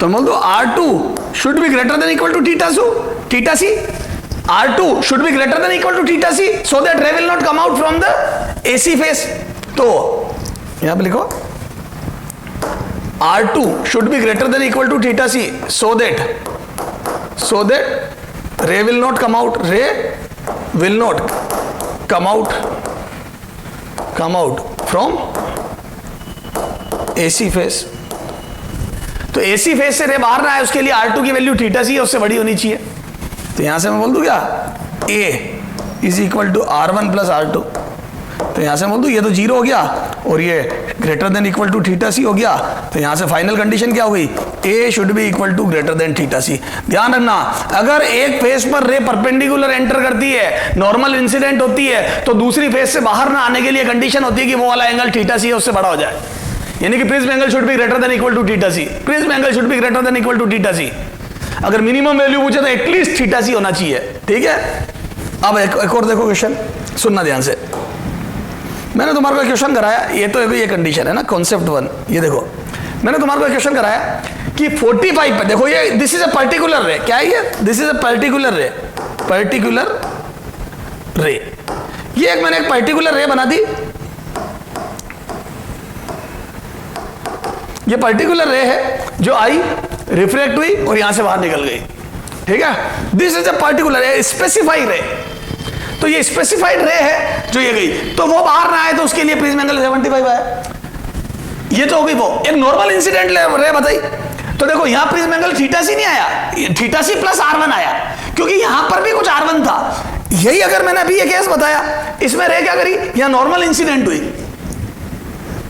तो मैं बोल दूं R2 should be greater than equal to theta C, R2 should be greater than equal to theta C, so that ray will not come out from the AC face. तो यहां पे लिखो R2 should be greater than equal to theta c, so that ray will not come out from AC phase। तो AC phase से रे बाहर ना आए उसके लिए R2 की वैल्यू थीटा सी उससे बड़ी होनी चाहिए। तो यहां से मैं बोल दूं क्या A is equal to R1 plus R2, तो यहां से बोल दूं ये तो 0 हो गया और ये greater than equal to theta C हो गया। तो यहां से फाइनल कंडीशन क्या हो गई, A should be equal to greater than theta C. ध्यान रखना, अगर एक फेस पर रे परपेंडिकुलर एंटर करती है, नॉर्मल इंसिडेंट होती है, तो दूसरी फेस से बाहर ना आने के लिए कंडीशन होती है कि वो वाला एंगल थीटा सी है उससे बड़ा हो जाए, यानी कि prism angle should be greater than equal to theta C, prism angle should be greater than equal to theta C. अगर मिनिमम वैल्यू पूछे तो एटलीस्ट थीटा सी होना चाहिए, ठीक है। अब एक और देखो क्वेश्चन, सुनना ध्यान से। मैंने तुम्हारे को क्वेश्चन कराया, ये तो ये कंडीशन है ना, कॉन्सेप्ट 1। ये देखो मैंने तुम्हारे को क्वेश्चन कराया कि 45 पे देखो, ये दिस इज अ पर्टिकुलर रे, क्या है ये, दिस इज अ पर्टिकुलर रे, ये एक मैंने एक पर्टिकुलर रे बना दी, ये पर्टिकुलर रे है जो आई रिफ्लेक्ट हुई और यहां से बाहर निकल गई, ठीक है। This is a particular specified रे, तो ये स्पेसिफाइड रे है जो ये गई, तो वो बाहर ना आए तो उसके लिए प्रिज्म एंगल 75 आया। ये तो होगी वो एक नॉर्मल इंसिडेंट रे बताई, तो देखो यहां प्रिज्म एंगल थीटा सी नहीं आया, थीटा सी प्लस R1 आया, क्योंकि यहां पर भी कुछ R1 था। यही अगर मैंने अभी ये केस बताया, इसमें रे क्या करी, यहां नॉर्मल इंसिडेंट हुई,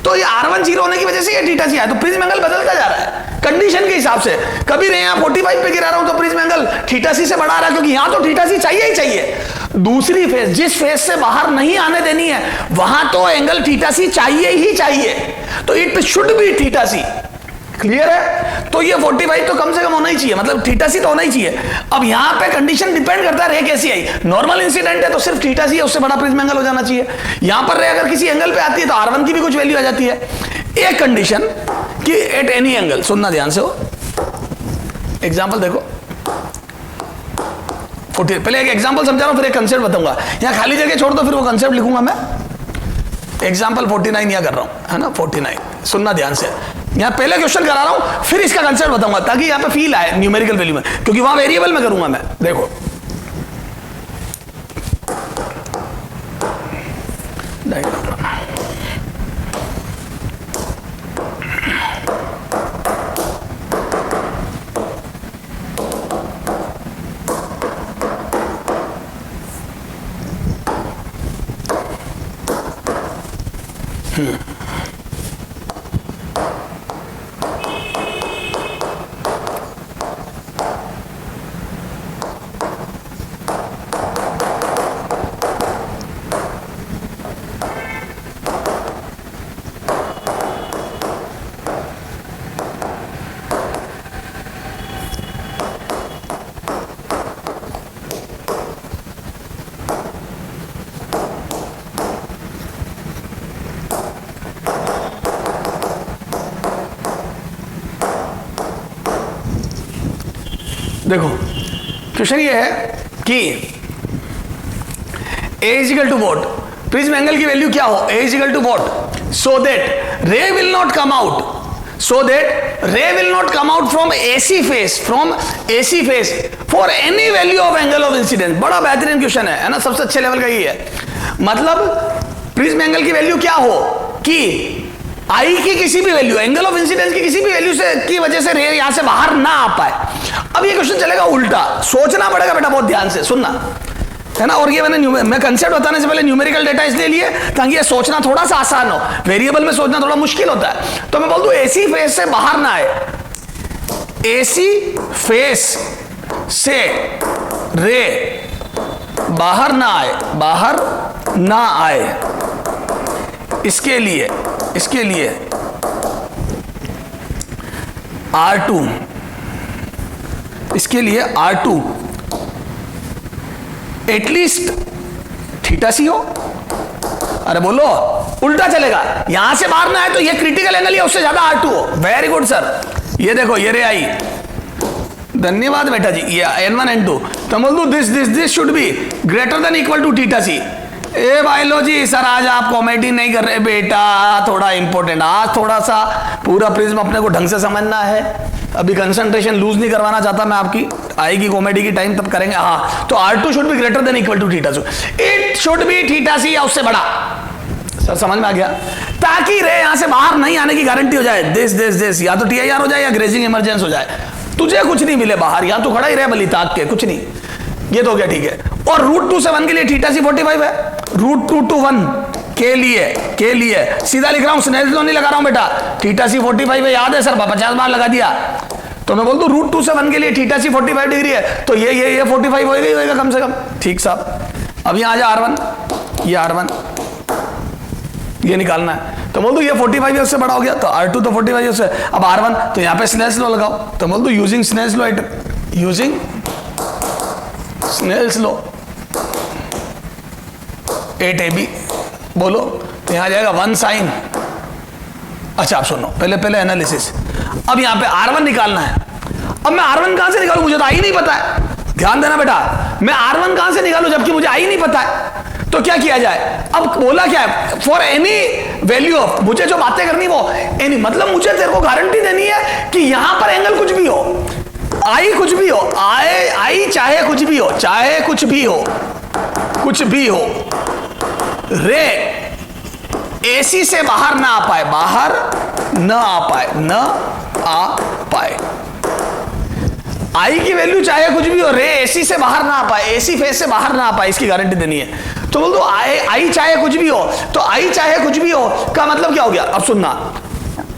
तो ये R1 0 होने की वजह से ये थीटा सी आया, तो प्रिज्म एंगल बदलता जा रहा है कंडीशन के हिसाब से। कभी रे यहां 45 पे गिरा रहा हूं तो प्रिज्म एंगल थीटा सी से बढ़ा रहा है, क्योंकि यहां तो थीटा सी चाहिए ही चाहिए। दूसरी फेस, जिस फेस से बाहर नहीं आने देनी है, वहां तो एंगल थीटा सी चाहिए ही चाहिए, तो it should be theta C. Clear है? तो ये 45 तो कम से कम होना ही चाहिए, मतलब थीटा सी तो होना ही चाहिए। अब यहां पे कंडीशन डिपेंड करता है रे कैसी आई, नॉर्मल इंसिडेंट है तो सिर्फ थीटा सी है, उससे बड़ा प्रिज्म एंगल हो जाना चाहिए। यहां पर रे अगर किसी एंगल पे आती है तो R1 की भी कुछ वैल्यू आ जाती है। एक कंडीशन कि एट एनी एंगल, सुनना ध्यान से हो, एग्जाम्पल देखो, पहले एक एग्जाम्पल समझा रहा हूं फिर एक कंसेप्ट बताऊंगा। यहां खाली जगह छोड़ दो फिर वो कंसेप्ट लिखूंगा मैं। एग्जाम्पल 49 यहां कर रहा हूं, है ना, 49, सुनना ध्यान से। यहां पहले क्वेश्चन करा रहा हूं फिर इसका कंसेप्ट बताऊंगा, ताकि यहां पे फील आए न्यूमेरिकल वैल्यू में, क्योंकि वहां वेरिएबल में करूंगा मैं। देखो देखो क्वेश्चन ये है कि A is equal to what, prism angle की वैल्यू क्या हो, A is equal to what, so that ray will not come out, from AC face for any value of angle of incidence. बड़ा बेहतरीन question है ना, सबसे अच्छे level का ये है। मतलब प्रिज्म एंगल की वैल्यू क्या हो कि आई की किसी भी वैल्यू, एंगल ऑफ इंसिडेंस की किसी भी वैल्यू से की वजह से रे यहां से बाहर ना आ पाए। अब ये क्वेश्चन चलेगा उल्टा, सोचना पड़ेगा बेटा, बहुत ध्यान से सुनना, है ना। और ये मैं कंसेप्ट बताने से पहले न्यूमेरिकल डेटा इसलिए लिए ताकि ये सोचना थोड़ा सा आसान हो, वेरिएबल में सोचना थोड़ा मुश्किल होता है। तो मैं बोल दूं AC फेस से बाहर ना आए, AC फेस से रे बाहर ना आए, इसके लिए इसके लिए R2, इसके लिए R2 एटलीस्ट थीटा सी हो। अरे बोलो, उल्टा चलेगा, यहां से बाहर ना आए तो ये क्रिटिकल एंगल या उससे ज्यादा R2 हो। वेरी गुड सर, ये देखो ये रे आई, धन्यवाद बेटा जी। ये N1 N2, तो बोल दो this should be greater than equal to theta C. ए बायोलॉजी सर आज आप कॉमेडी नहीं कर रहे बेटा, थोड़ा इंपॉर्टेंट, आज थोड़ा सा पूरा प्रिज्म अपने को ढंग से समझना है। अभी कंसंट्रेशन लूज नहीं करवाना चाहता मैं आपकी, आएगी कॉमेडी की टाइम तब करेंगे। हाँ, तो R2 should be greater than equal to theta C, it should be theta C या उससे बड़ा। सर समझ में आ गया, ताकि रे यहां से बाहर नहीं आने की गारंटी हो जाए। दिस या तो TIR हो जाए या ग्रेजिंग इमरजेंस हो जाए, तुझे कुछ नहीं मिले बाहर, यहां तो खड़ा ही रहे बली ताक के, कुछ नहीं। ये तो क्या ठीक है। और रूट 2 से 1 के लिए थीटा सी 45 है, रूट 2 to 1 के लिए सीधा लिख रहा हूं, स्नेल्स लॉ नहीं लगा रहा हूं बेटा। थीटा सी 45 है, याद है सर, 50 बार लगा दिया। तो मैं बोल दूं रूट 2 से 1 के लिए थीटा सी 45 डिग्री है, तो ये 45 होएगा ही होएगा कम से कम। ठीक साहब, अब यहां आ जा R1, ये R1 ये निकालना है, तो बोल दो ये 45 है उससे बड़ा हो गया, तो R2 तो 45 है उससे। अब R1 तो यहां पे स्नेल्स लॉ लगाओ, तो बोल दो using Snell's law, using Snell's law 8AB बोलो, तो यहां जाएगा 1 sin। अच्छा आप सुनो, पहले एनालिसिस। अब यहां पे R1 निकालना है। अब मैं R1 कहां से निकालूं, मुझे तो आई नहीं पता है। ध्यान देना बेटा, मैं R1 कहां से निकालूं जबकि मुझे आई नहीं पता है। तो क्या किया जाए, अब बोला क्या है, फॉर एनी वैल्यू ऑफ, मुझे जो बातें करनी वो एनी, मतलब मुझे तेरे को गारंटी देनी है कि यहां पर एंगल कुछ भी हो, आई कुछ भी हो, आई चाहे कुछ भी हो, चाहे कुछ भी हो, रे AC से बाहर ना आ पाए, आई की वैल्यू चाहे कुछ भी हो, रे AC से बाहर ना आ पाए, AC फेस से बाहर ना आ पाए, इसकी गारंटी देनी है। तो बोल दो आई चाहे कुछ भी हो, तो आई चाहे कुछ भी हो का मतलब क्या हो गया। अब सुनना,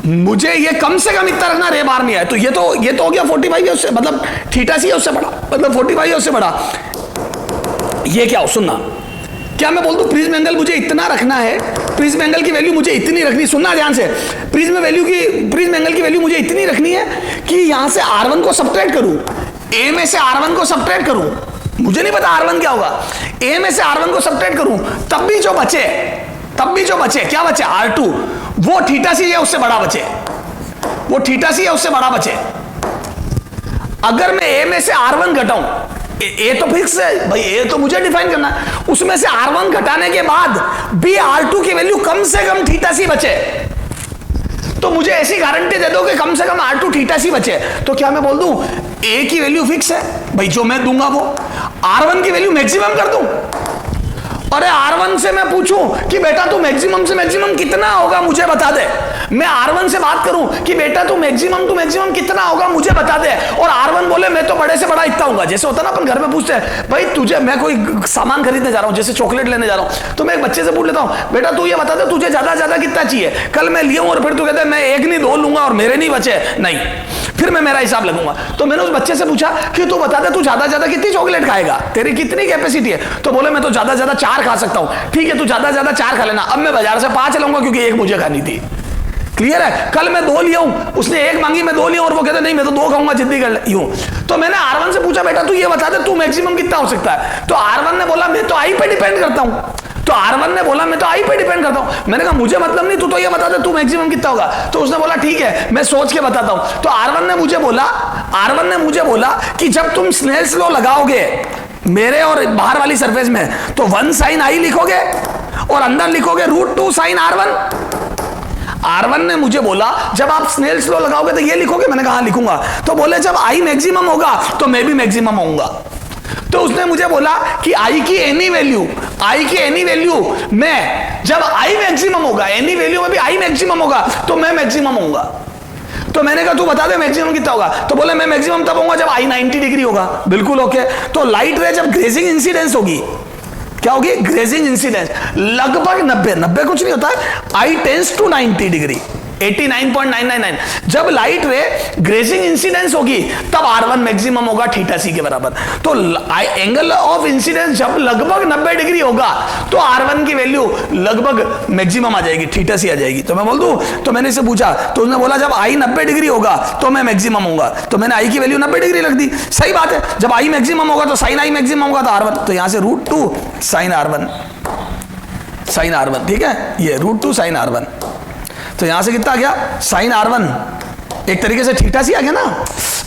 मुझे ये कम से कम इतना रखना, रे बाहर नहीं आए, तो ये तो हो गया 45 है उससे, मतलब थीटा सी है उससे बड़ा, मतलब 45 है उससे बड़ा। ये क्या हो, सुनना, क्या मैं बोल दूं प्रिज्म एंगल मुझे इतना रखना है, प्रिज्म एंगल की वैल्यू मुझे इतनी रखनी, सुनना ध्यान से, प्रिज्म एंगल की वैल्यू मुझे इतनी रखनी है कि यहां से R1 को सबट्रैक्ट करूं, A में से R1 को सबट्रैक्ट करूं, मुझे नहीं पता R1 क्या होगा, A में से R1 को सबट्रैक्ट करूं, तब भी जो बचे क्या बचे, R2, वो थीटा सी है उससे बड़ा बचे, अगर मैं A में से R1 घटाऊं, ए तो फिक्स है भाई, ए तो मुझे डिफाइन करना है, उसमें से R1 घटाने के बाद भी R2 की वैल्यू कम से कम थीटा सी बचे, तो मुझे ऐसी गारंटी दे दो कि कम से कम R2 थीटा सी बचे। तो क्या मैं बोल दूं ए की वैल्यू फिक्स है भाई, जो मैं दूंगा वो, R1 की वैल्यू मैक्सिमम कर दूं। अरे R1 से मैं पूछूं कि बेटा तू मैक्सिमम से मैक्सिमम कितना होगा मुझे बता दे, मैं R1 से बात करूं कि बेटा तू मैक्सिमम कितना होगा मुझे बता दे, और R1 बोले मैं तो बड़े से बड़ा इतना होगा। जैसे होता ना अपन घर में पूछते हैं भाई तुझे, मैं कोई सामान खरीदने जा रहा हूं, जैसे चॉकलेट लेने जा रहा हूं, तो मैं एक बच्चे से पूछ लेता हूं बेटा तू ये बता दे तुझे ज्यादा कितना चाहिए, कल मैं लिया और फिर तू कहता है मैं 1 नहीं 2 लूंगा और मेरे नहीं बचे, नहीं, फिर मैं मेरा हिसाब लगूंगा। तो मैंने उस बच्चे से पूछा कि तू बता दे तू ज्यादा कितनी चॉकलेट खाएगा, तेरी कितनी कैपेसिटी है, तो बोले मैं तो ज्यादा 4 खा सकता हूं। ठीक है, तू ज्यादा 4 खा लेना, अब मैं बाजार से 5 लाऊंगा क्योंकि 1 मुझे खानी थी। क्लियर है, कल मैं 2 लिया हूं, उसने 1 मांगी मैं 2 लिया और वो कहता नहीं मैं तो 2 खाऊंगा जिद्दी कर यूं। तो मैंने R1 से पूछा बेटा तू ये बता दे तू मैक्सिमम कितना हो सकता है, तो R1 ने बोला मैं तो आई पे डिपेंड करता हूं, मैंने कहा मुझे मतलब नहीं, तू तो ये बता दे तू मैक्सिमम कितना होगा। तो उसने बोला ठीक है मैं सोच के बताता हूं। तो R1 ने मुझे बोला कि जब तुम स्नेल्स लॉ लगाओगे मेरे और बाहर वाली सरफेस में, तो 1 sin I लिखोगे और अंदर लिखोगे √2 sin R1। R1 ने मुझे बोला जब आप स्नेल्स लॉ लगाओगे तो ये लिखोगे, मैंने कहा लिखूंगा। तो बोले जब I मैक्सिमम होगा तो मैं भी मैक्सिमम होऊंगा। तो उसने मुझे बोला कि I की एनी वैल्यू में जब I मैक्सिमम होगा, एनी वैल्यू में भी I मैक्सिमम होगा तो मैं मैक्सिमम होऊंगा। तो मैंने कहा तू बता दे मैक्सिमम कितना होगा, तो बोले मैं मैक्सिमम तब होऊंगा जब I 90 डिग्री होगा। बिल्कुल ओके। तो लाइट रे जब ग्रेजिंग इंसिडेंस होगी, क्या होगी, ग्रेजिंग इंसिडेंस लगभग 90 कुछ नहीं होता है, I टेंस टू 90 डिग्री, 89.999। जब लाइट रे ग्रेजिंग इंसिडेंस होगी तब R1 मैक्सिमम होगा थीटा सी के बराबर। तो एंगल ऑफ इंसिडेंस जब लगभग 90 डिग्री होगा तो R1 की वैल्यू लगभग मैक्सिमम आ जाएगी, थीटा सी आ जाएगी। तो मैं बोल दूं, तो मैंने इससे पूछा तो उसने बोला जब I 90 डिग्री होगा तो मैं मैक्सिमम होगा, तो मैंने I की वैल्यू 90 डिग्री रख दी। सही बात है, जब I मैक्सिमम होगा तो साइन I मैक्सिमम होगा तो R1, तो यहां से √2 साइन R1, साइन R1, ठीक है, ये √2 साइन R1। तो यहां से कितना आ गया साइन R1, एक तरीके से थीटा सी आ गया ना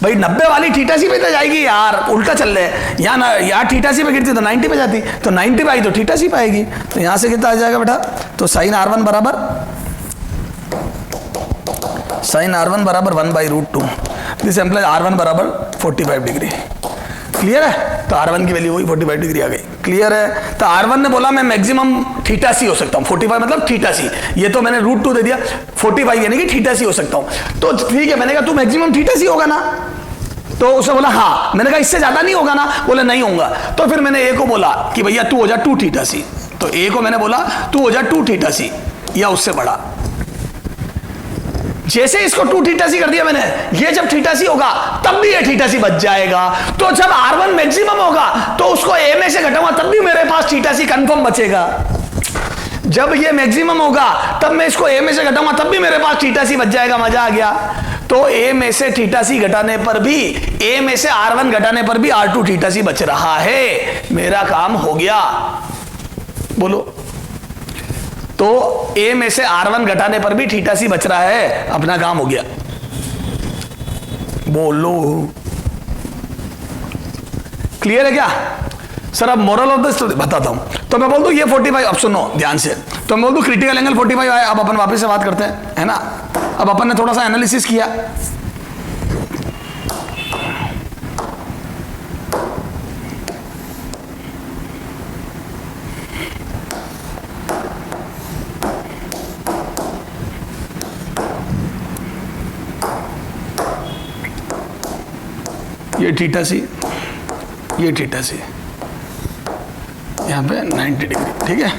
भाई। 90 वाली थीटा सी पे तो जाएगी यार, उल्टा चल रहे हैं यहाँ थीटा सी पे गिरती तो 90 पे जाती, तो 90 पे आई तो थीटा सी पे आएगी। तो यहां से कितना आ जाएगा बेटा, तो साइन R1 बराबर 1/√2, दिस एम्प्लाइज R1 बराबर 45 डिग्री। क्लियर है, तो R1 की वैल्यू वही 45 डिग्री आ गई। क्लियर है, तो R1 ने बोला मैं मैक्सिमम थीटा सी हो सकता हूं, 45 मतलब थीटा सी, ये तो मैंने √2 दे दिया, 45 यानी कि थीटा सी हो सकता हूं। तो ठीक है, मैंने कहा तू मैक्सिमम थीटा सी होगा ना, तो उसने बोला हाँ। मैंने कहा इससे ज्यादा नहीं होगा ना, बोला नहीं होगा। तो फिर मैंने ए को बोला कि भैया तू हो जा 2 थीटा सी, तो ए को मैंने बोला तू हो जा 2 थीटा सी या उससे बड़ा। जैसे इसको 2 थीटा सी कर दिया मैंने, ये जब थीटा सी होगा तब भी ये थीटा सी बच जाएगा। तो जब R1 मैक्सिमम होगा तो उसको ए में से घटाऊंगा तब भी मेरे पास थीटा सी कंफर्म बचेगा। जब ये मैक्सिमम होगा तब मैं इसको ए में से घटाऊंगा तब भी मेरे पास थीटा सी बच जाएगा। मजा आ गया। तो ए में से थीटा सी घटाने पर भी, ए में से R1 घटाने पर भी R2 थीटा सी बच रहा है। मेरा काम हो गया, बोलो। तो ए में से R1 घटाने पर भी थीटा सी बच रहा है, अपना काम हो गया। बोलो, क्लियर है क्या सर? अब मोरल ऑफ द स्टोरी बताता हूं। तो मैं बोल दूं ये 45, अब सुनो ध्यान से, तो मैं बोल दूं क्रिटिकल एंगल 45 आया। अब अपन वापस से बात करते हैं, है ना। अब अपन ने थोड़ा सा एनालिसिस किया, ये थीटा सी, ये थीटा सी, यहाँ पे 90 डिग्री, ठीक है।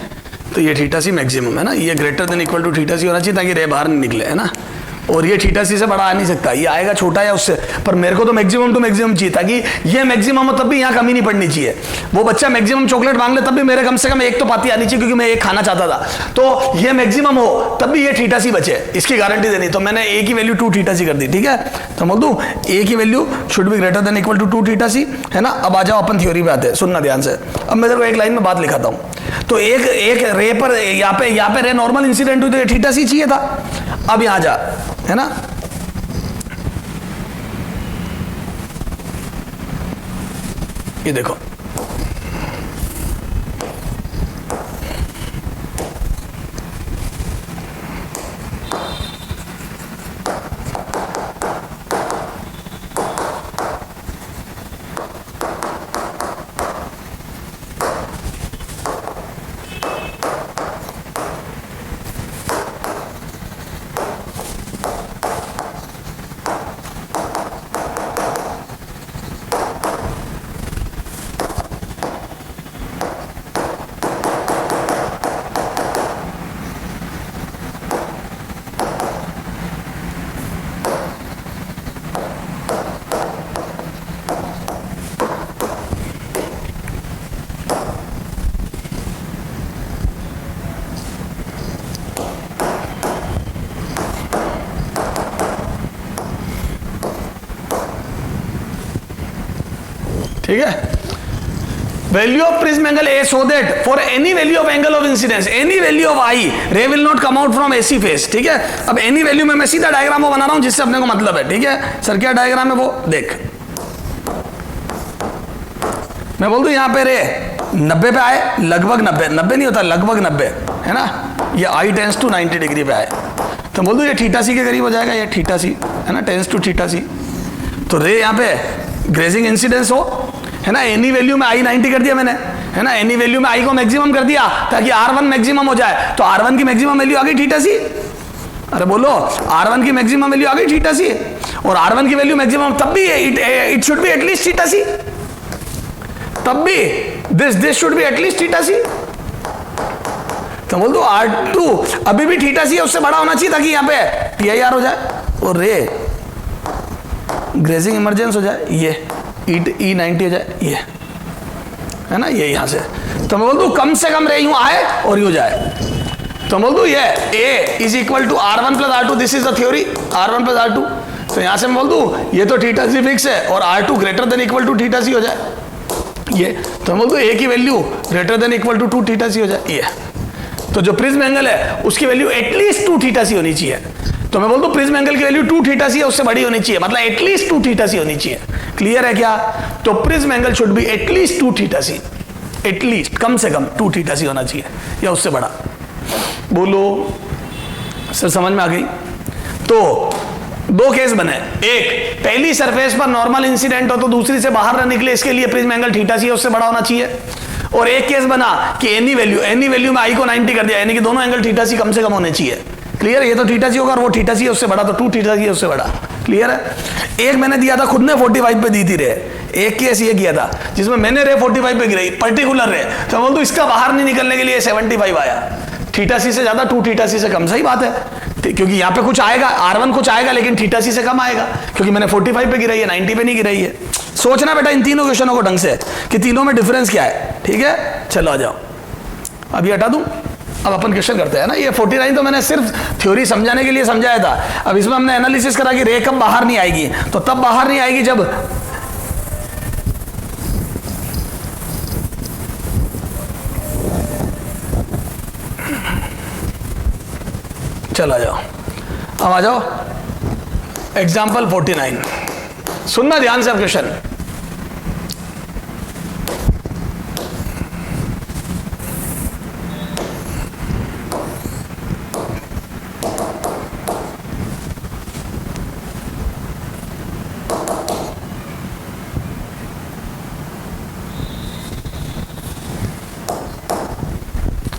तो ये थीटा सी मैक्सिमम है ना, ये greater than equal to theta C होना चाहिए ताकि रे बाहर नहीं निकले, है ना। और ये थीटा सी से बड़ा आ नहीं सकता, ये आएगा छोटा या उससे, पर मेरे को तो मैक्सिमम टू मैक्सिमम चाहिए ताकि ये मैक्सिमम हो तब भी यहाँ कमी नहीं पड़नी चाहिए। वो बच्चा मैक्सिमम चॉकलेट मांग ले तब भी मेरे कम से कम एक तो पाती आनी चाहिए, क्योंकि मैं एक खाना चाहता था। तो ये मैक्सिमम हो तब भी ये थीटा सी बचे, इसकी गारंटी देनी। तो मैंने ए की वैल्यू 2 थीटा सी कर दी, ठीक है। तो बोल दूं ए की value should be greater than equal to 2 theta C, है ना। अब आ जाओ अपन थ्योरी पे आते हैं, सुनना ध्यान से। अब मैं तेरे को एक लाइन में बात लिखाता हूं। तो एक रे पर यहाँ पे रे नॉर्मल इंसिडेंट हुई तो थीटा सी चाहिए था। अब यहां जा, है ना, ये देखो, ठीक है। Value of prism angle A so that for any value of angle of incidence, any value of आई, रे will not come out from AC face, ठीक है। अब एनी वैल्यू में मैं सीधा डायग्राम वो बना रहा हूं जिससे अपने को मतलब है, ठीक है। सर क्या डायग्राम है वो देख, मैं बोल दूं यहां पे रे 90 पे आए, लगभग 90 नहीं होता, लगभग 90, है ना। ये आई टेंस टू 90 डिग्री पे आए, तो बोल दूं ये थीटा सी के करीब हो जाएगा, ये थीटा सी, है ना, टेंस टू थीटा सी। तो रे यहां पे ग्रेजिंग इंसिडेंस हो, है ना। एनी वैल्यू में आई 90 कर दिया मैंने, है ना। एनी वैल्यू में आई को मैक्सिमम कर दिया ताकि R1 मैक्सिमम हो जाए। तो R1 की मैक्सिमम वैल्यू आ गई थीटा सी। अरे बोलो, R1 की मैक्सिमम वैल्यू आ गई थीटा सी, और R1 की वैल्यू मैक्सिमम तब भी it should be at least theta C, तब भी this should be at least theta C, तो बोल दो R2 अभी भी थीटा सी है उससे बड़ा होना चाहिए ताकि यहाँ पे TIR हो जाए और रे ग्रेजिंग इमरजेंस हो जाए, ये E90 हो जाए, ये है ना, ये यहाँ से। तो मैं बोल दूँ कम से कम रे यूं आए और यूं जाए। तो बोल दूँ ये A is equal to R1 plus R2, this is the theory, R1 plus R2। तो यहाँ से मैं बोल दूँ ये तो थीटा सी फिक्स है और R2 greater than equal to theta C हो जाए, ये। तो मैं बोल दूँ A की value greater than equal to 2 theta C हो जाए, ये। तो जो प्रिज्म एंगल है उसकी वैल्यू एटलीस्ट 2 थीटा सी होनी चाहिए। तो मैं बोल दूँ प्रिज्म एंगल की वैल्यू 2 थीटा सी है, उससे बड़ी होनी चाहिए, मतलब एटलीस्ट 2 थीटा सी होनी चाहिए। क्लियर है क्या? तो prism angle should be at least 2 theta C, at least कम से कम 2 थीटा सी होना चाहिए या उससे बड़ा। बोलो सर समझ में आ गई? तो दो केस बने, एक पहली सरफेस पर नॉर्मल इंसिडेंट हो तो दूसरी से बाहर न निकले, इसके लिए प्रिज्म एंगल थीटा सी है उससे बड़ा होना चाहिए। और एक केस बना कि एनी वैल्यू में आई को 90 कर दिया, यानी कि दोनों एंगल थीटा सी कम से कम होने चाहिए। क्लियर है? ये तो थीटा सी होगा और वो थीटा सी है उससे बड़ा, तो 2 थीटा सी है उससे बड़ा। क्लियर है? एक मैंने दिया था खुद ने 45 पे दी थी रे, एक केस ये किया था जिसमें मैंने रे 45 पे गिराई, पर्टिकुलर रे। तो बोल दो इसका बाहर नहीं निकलने के लिए 75 आया, थीटा सी से ज्यादा 2 थीटा सी से कम, सही बात है, क्योंकि यहाँ पे कुछ आएगा R1 कुछ आएगा लेकिन थीटा सी से कम आएगा, क्योंकि मैंने 45 पे गिराई है, 90 पे नहीं गिराई है। सोचना बेटा इन तीनों क्वेश्चनों को ढंग से कि तीनों में डिफरेंस क्या है। ठीक है, चलो आ जाओ, अभी हटा दूं, अब अपन क्वेश्चन करते हैं ना। ये 49 तो मैंने सिर्फ थ्योरी समझाने के लिए समझाया था, अब इसमें हमने एनालिसिस करा कि रे कब बाहर नहीं आएगी, तो तब बाहर नहीं आएगी जब चलो आ जाओ, अब आ जाओ एग्जाम्पल 49, सुनना ध्यान से अब क्वेश्चन।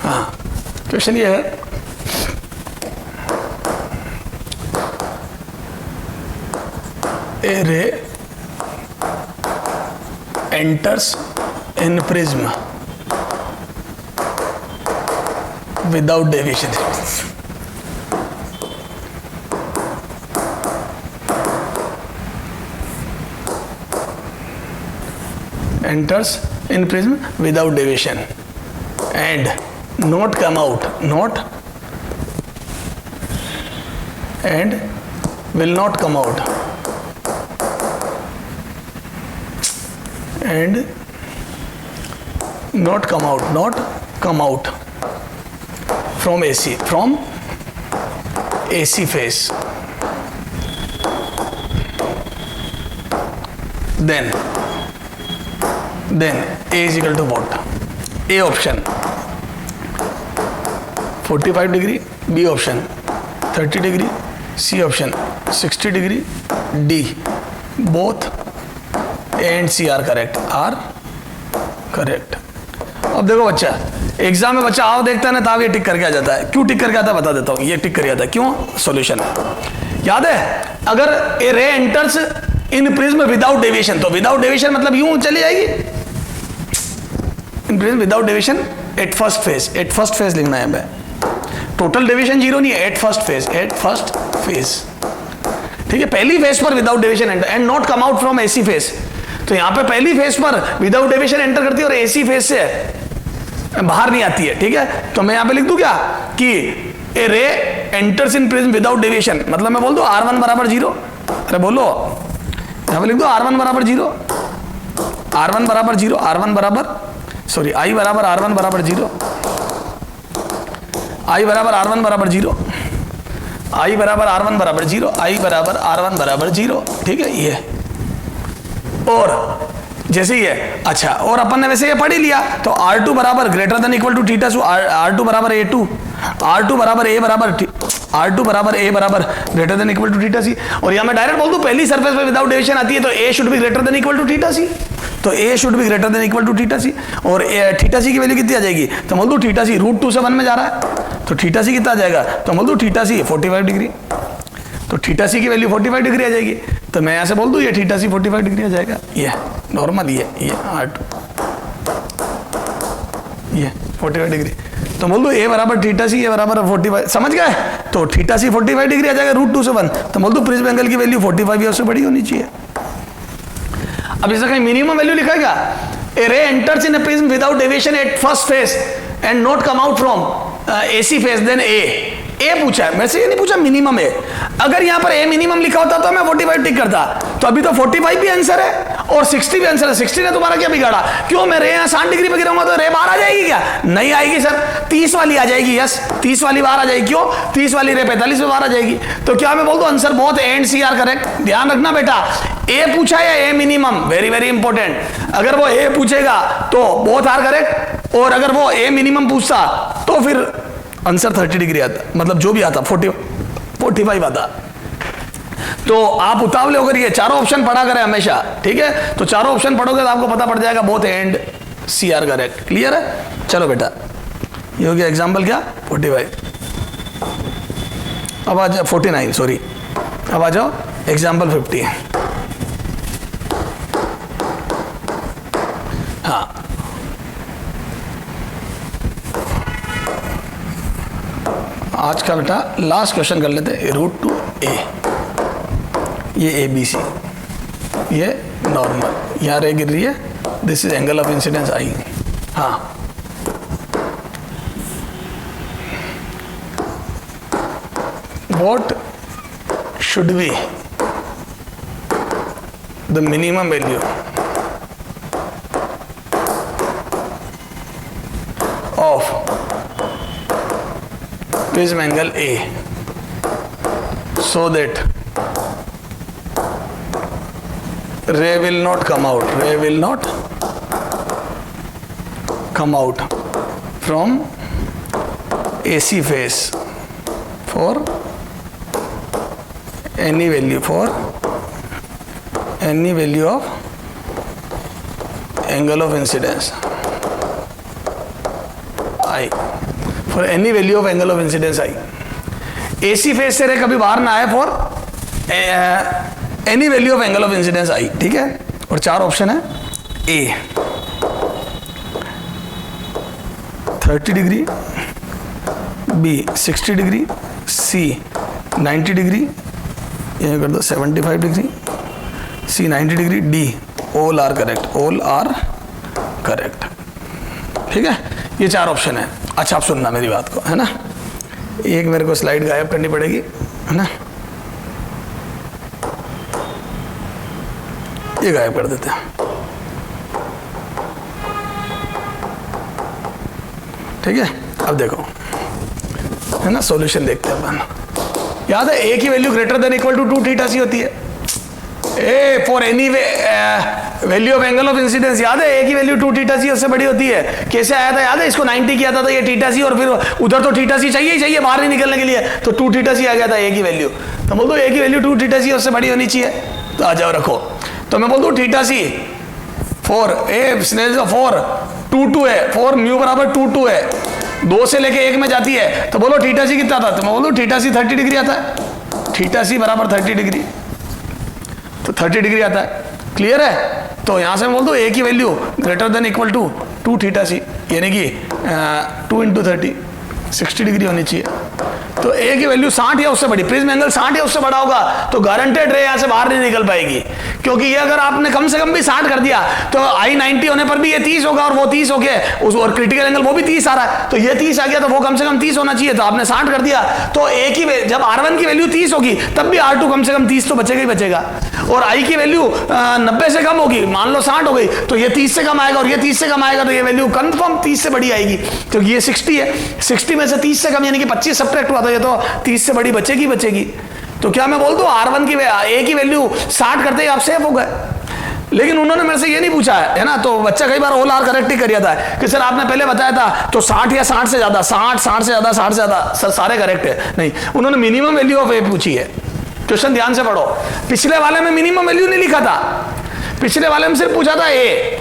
हाँ, क्वेश्चन ये है, a ray enters in prism without deviation. Enters in prism without deviation and not come out, not and will not come out and not come out from AC phase, then A is equal to what? A option 45 degree, B option 30 degree, C option 60 degree, D both A and C are correct, are correct। अब देखो बच्चा, exam में बच्चा आओ देखता है ना तब ये टिक करके आ जाता है। क्यों टिक करके आता है बता देता हूँ, ये टिक करके आता है क्यों, सॉल्यूशन याद है। अगर a ray enters in prism without deviation, तो विदाउट डेविएशन मतलब यूं चली जाएगी in prism without deviation at first face लिखना है हमें, टोटल डेविएशन 0 नहीं है, एट फर्स्ट फेज। ठीक है, पहली फेज पर without deviation enter and not come out from AC phase. तो यहां पे पहली फेज पर विदाउट डेविएशन एंटर करती है और एसी फेज से बाहर नहीं आती है। ठीक है, तो मैं यहां पे लिख दूं क्या कि ए ray enters in prism without deviation, मतलब मैं बोल दूं R1 बराबर 0। अरे बोलो, यहां पे लिख दो R1 बराबर 0, R1 बराबर 0, R1 बराबर सॉरी I बराबर R1 बराबर 0, I बराबर R1 बराबर 0, I बराबर R1 बराबर 0, I बराबर R1 बराबर 0। ठीक है, ये और जैसे ही है। अच्छा, और अपन ने वैसे ये पढ़ ही लिया, तो R2 बराबर greater than equal to theta, R2 बराबर A2, R2 बराबर A बराबर R2 बराबर A बराबर greater than equal to theta C. और यहाँ मैं डायरेक्ट बोल दूं पहली सरफेस पे विदाउट डेविएशन आती है तो A should be greater than equal to theta C, तो A should be greater than equal to theta C. और थीटा सी की वैल्यू कितनी आ जाएगी, तो बोल दूं थीटा सी √2 से 1 में जा रहा है, तो थीटा सी कितना आ जाएगा, तो बोल दूं थीटा सी 45 डिग्री, तो थीटा सी की वैल्यू 45 डिग्री आ जाएगी। तो मैं यहाँ से बोल दूं ये थीटा सी 45 डिग्री आ जाएगा, ये नॉर्मल, ये R2 ये 45 डिग्री। तो बोल दो ए बराबर थीटा सी, ए बराबर 45, समझ गए? तो थीटा सी 45 डिग्री आ जाएगा √2 से 1, तो बोल दो प्रिज्म एंगल की वैल्यू 45 या उससे बड़ी होनी चाहिए। अब इसका कहीं मिनिमम वैल्यू लिखा है क्या? A ray enters in a prism without deviation at first face and not come out from AC face, then A पूछा है, मेरे से ये नहीं पूछा मिनिमम है। अगर यहां पर ए मिनिमम लिखा होता तो मैं 45 टिक करता, तो अभी तो 45 भी आंसर है और 60 भी आंसर है। 60 ने तुम्हारा क्या बिगाड़ा? क्यों मैं रे यहाँ 60 डिग्री पे गिराऊंगा तो रे बाहर आ जाएगी क्या? नहीं आएगी सर, 30 वाली आ जाएगी। यस, 30 वाली बाहर आ जाएगी। क्यों? 30 वाली रे 45 में बाहर आ जाएगी। तो क्या मैं बोल दूं आंसर बहुत एंड सी आर करेक्ट? ध्यान रखना बेटा, ए पूछा या ए मिनिमम, वेरी वेरी इंपॉर्टेंट। अगर वो ए पूछेगा तो बहुत आर करेक्ट, और अगर वो ए मिनिमम पूछता तो फिर आंसर 30 डिग्री आता, मतलब जो भी आता 45 आता। तो आप उतावले होकर ये चारों ऑप्शन पढ़ा करें हमेशा, ठीक है? तो चारों ऑप्शन पढ़ोगे तो आपको पता पड़ जाएगा both and C are correct. Clear है? चलो बेटा, ये हो गया एग्जाम्पल क्या? 45। अब आ जाओ 49, सॉरी, अब आ जाओ एग्जाम्पल 50। हाँ, आज का बेटा लास्ट क्वेश्चन कर लेते हैं। √2 ए, ये ए बी सी, ये नॉर्मल, यहाँ रे गिर रही है, this is angle of incidence I. हाँ, what should be the minimum value of prism angle A so that ray will not come out from AC phase for any value of angle of incidence I, for any value of angle of incidence I. AC face से ray कभी बाहर ना आए for any value of angle of incidence I, ठीक है? और चार option है, A 30 degree, B 60 degree, C 90 degree, ये कर दो 75 degree, C 90 degree, D all are correct, ठीक है? ये चार ऑप्शन है। अच्छा, आप सुनना मेरी बात को, है ना? एक मेरे को स्लाइड गायब करनी पड़ेगी, है ना? ये गायब कर देते हैं, ठीक है? अब देखो, है ना, सॉल्यूशन देखते हैं अपन। याद है ए की value greater than equal to 2 theta C होती है। A for any value of angle of incidence, याद है ए की वैल्यू 2 थीटा सी उससे बड़ी होती है। कैसे आया था? याद है? इसको 90 किया था तो ये थीटा सी, और फिर उधर तो थीटा सी चाहिए ही चाहिए बाहर नहीं निकलने के लिए, तो 2 थीटा सी आ गया था ए की वैल्यू। तो बोल दो ए की वैल्यू 2 थीटा सी उससे बड़ी होनी चाहिए। तो आ जाओ, रखो। तो मैं बोल दूं theta C for A for 2 है, फॉर म्यू बराबर 2 है, 2 से लेके 1 में जाती है, तो बोलो थीटा सी कितना था? तो मैं बोलूँ थीटा सी 30 डिग्री आता है। थीटा सी बराबर 30 डिग्री, तो 30 डिग्री आता है। क्लियर है? तो यहां से मैं बोल दूं ए की value greater than equal to 2 theta C, यानी कि 2 × 30 60 डिग्री होनी चाहिए। तो ए की वैल्यू 60 या उससे बड़ी, प्रिज्म एंगल 60 या उससे बड़ा होगा तो गारंटेड रे यहां से बाहर नहीं निकल पाएगी, क्योंकि ये अगर आपने कम से कम भी 60 कर दिया तो आई 90 होने पर भी ये 30 होगा, और वो 30 हो गया उस, और क्रिटिकल एंगल वो भी 30 आ रहा है, तो ये 30 आ गया तो वो कम से कम 30 होना चाहिए, तो आपने 60 कर दिया। तो ए की जब R1 की वैल्यू 30 होगी तब भी R2 कम से कम 30 तो बचेगा ही बचेगा, और आई की वैल्यू 90 से कम होगी, मान लो 60 हो गई, तो ये 30 से कम आएगा और ये 30 से कम आएगा, तो ये वैल्यू कंफर्म 30 से बड़ी आएगी, क्योंकि ये 60 है, 60 में से 30 से कम यानी कि 25 सब्ट्रैक्ट हुआ, तो ये तो 30 से बड़ी बचेगी। तो क्या मैं बोल दूं R1 की ए की वैल्यू 60 करते ही आप सेफ हो गए। लेकिन उन्होंने मेरे से ये नहीं पूछा है ना, तो बच्चा कई बार ऑल आर करेक्ट ही कर जाता है कि सर आपने पहले बताया था तो 60 या 60 से ज्यादा, 60 से ज्यादा, 60 से ज्यादा, सर सारे करेक्ट है। नहीं, उन्होंने मिनिमम वैल्यू ऑफ ए पूछी है। क्वेश्चन ध्यान से पढ़ो, पिछले वाले में मिनिमम वैल्यू नहीं लिखा था, पिछले वाले में सिर्फ पूछा था ए,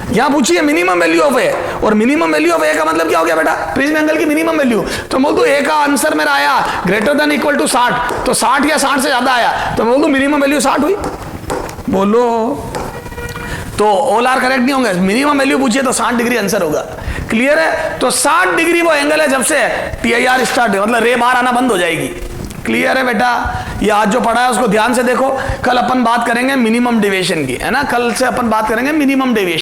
यहां पूछी है मिनिमम वैल्यू ऑफ ए, और मिनिमम वैल्यू ऑफ ए का मतलब क्या हो गया बेटा? प्रिज्म एंगल की मिनिमम वैल्यू। तो बोल दो ए का आंसर मेरा आया ग्रेटर देन इक्वल टू 60, तो 60 या 60 से ज्यादा आया, तो बोल दो मिनिमम वैल्यू 60 हुई। बोलो, तो ऑल आर करेक्ट नहीं होंगे, मिनिमम वैल्यू पूछिए तो 60 डिग्री आंसर होगा, क्लियर है? तो 60 डिग्री वो एंगल है जब से TIR स्टार्ट है, मतलब रे बाहर आना बंद हो जाएगी। क्लियर है बेटा? ये आज जो पढ़ा है उसको ध्यान से देखो। कल अपन बात करेंगे मिनिमम डेविएशन की, है ना? कल से अपन बात करेंगे मिनिमम डेविएशन।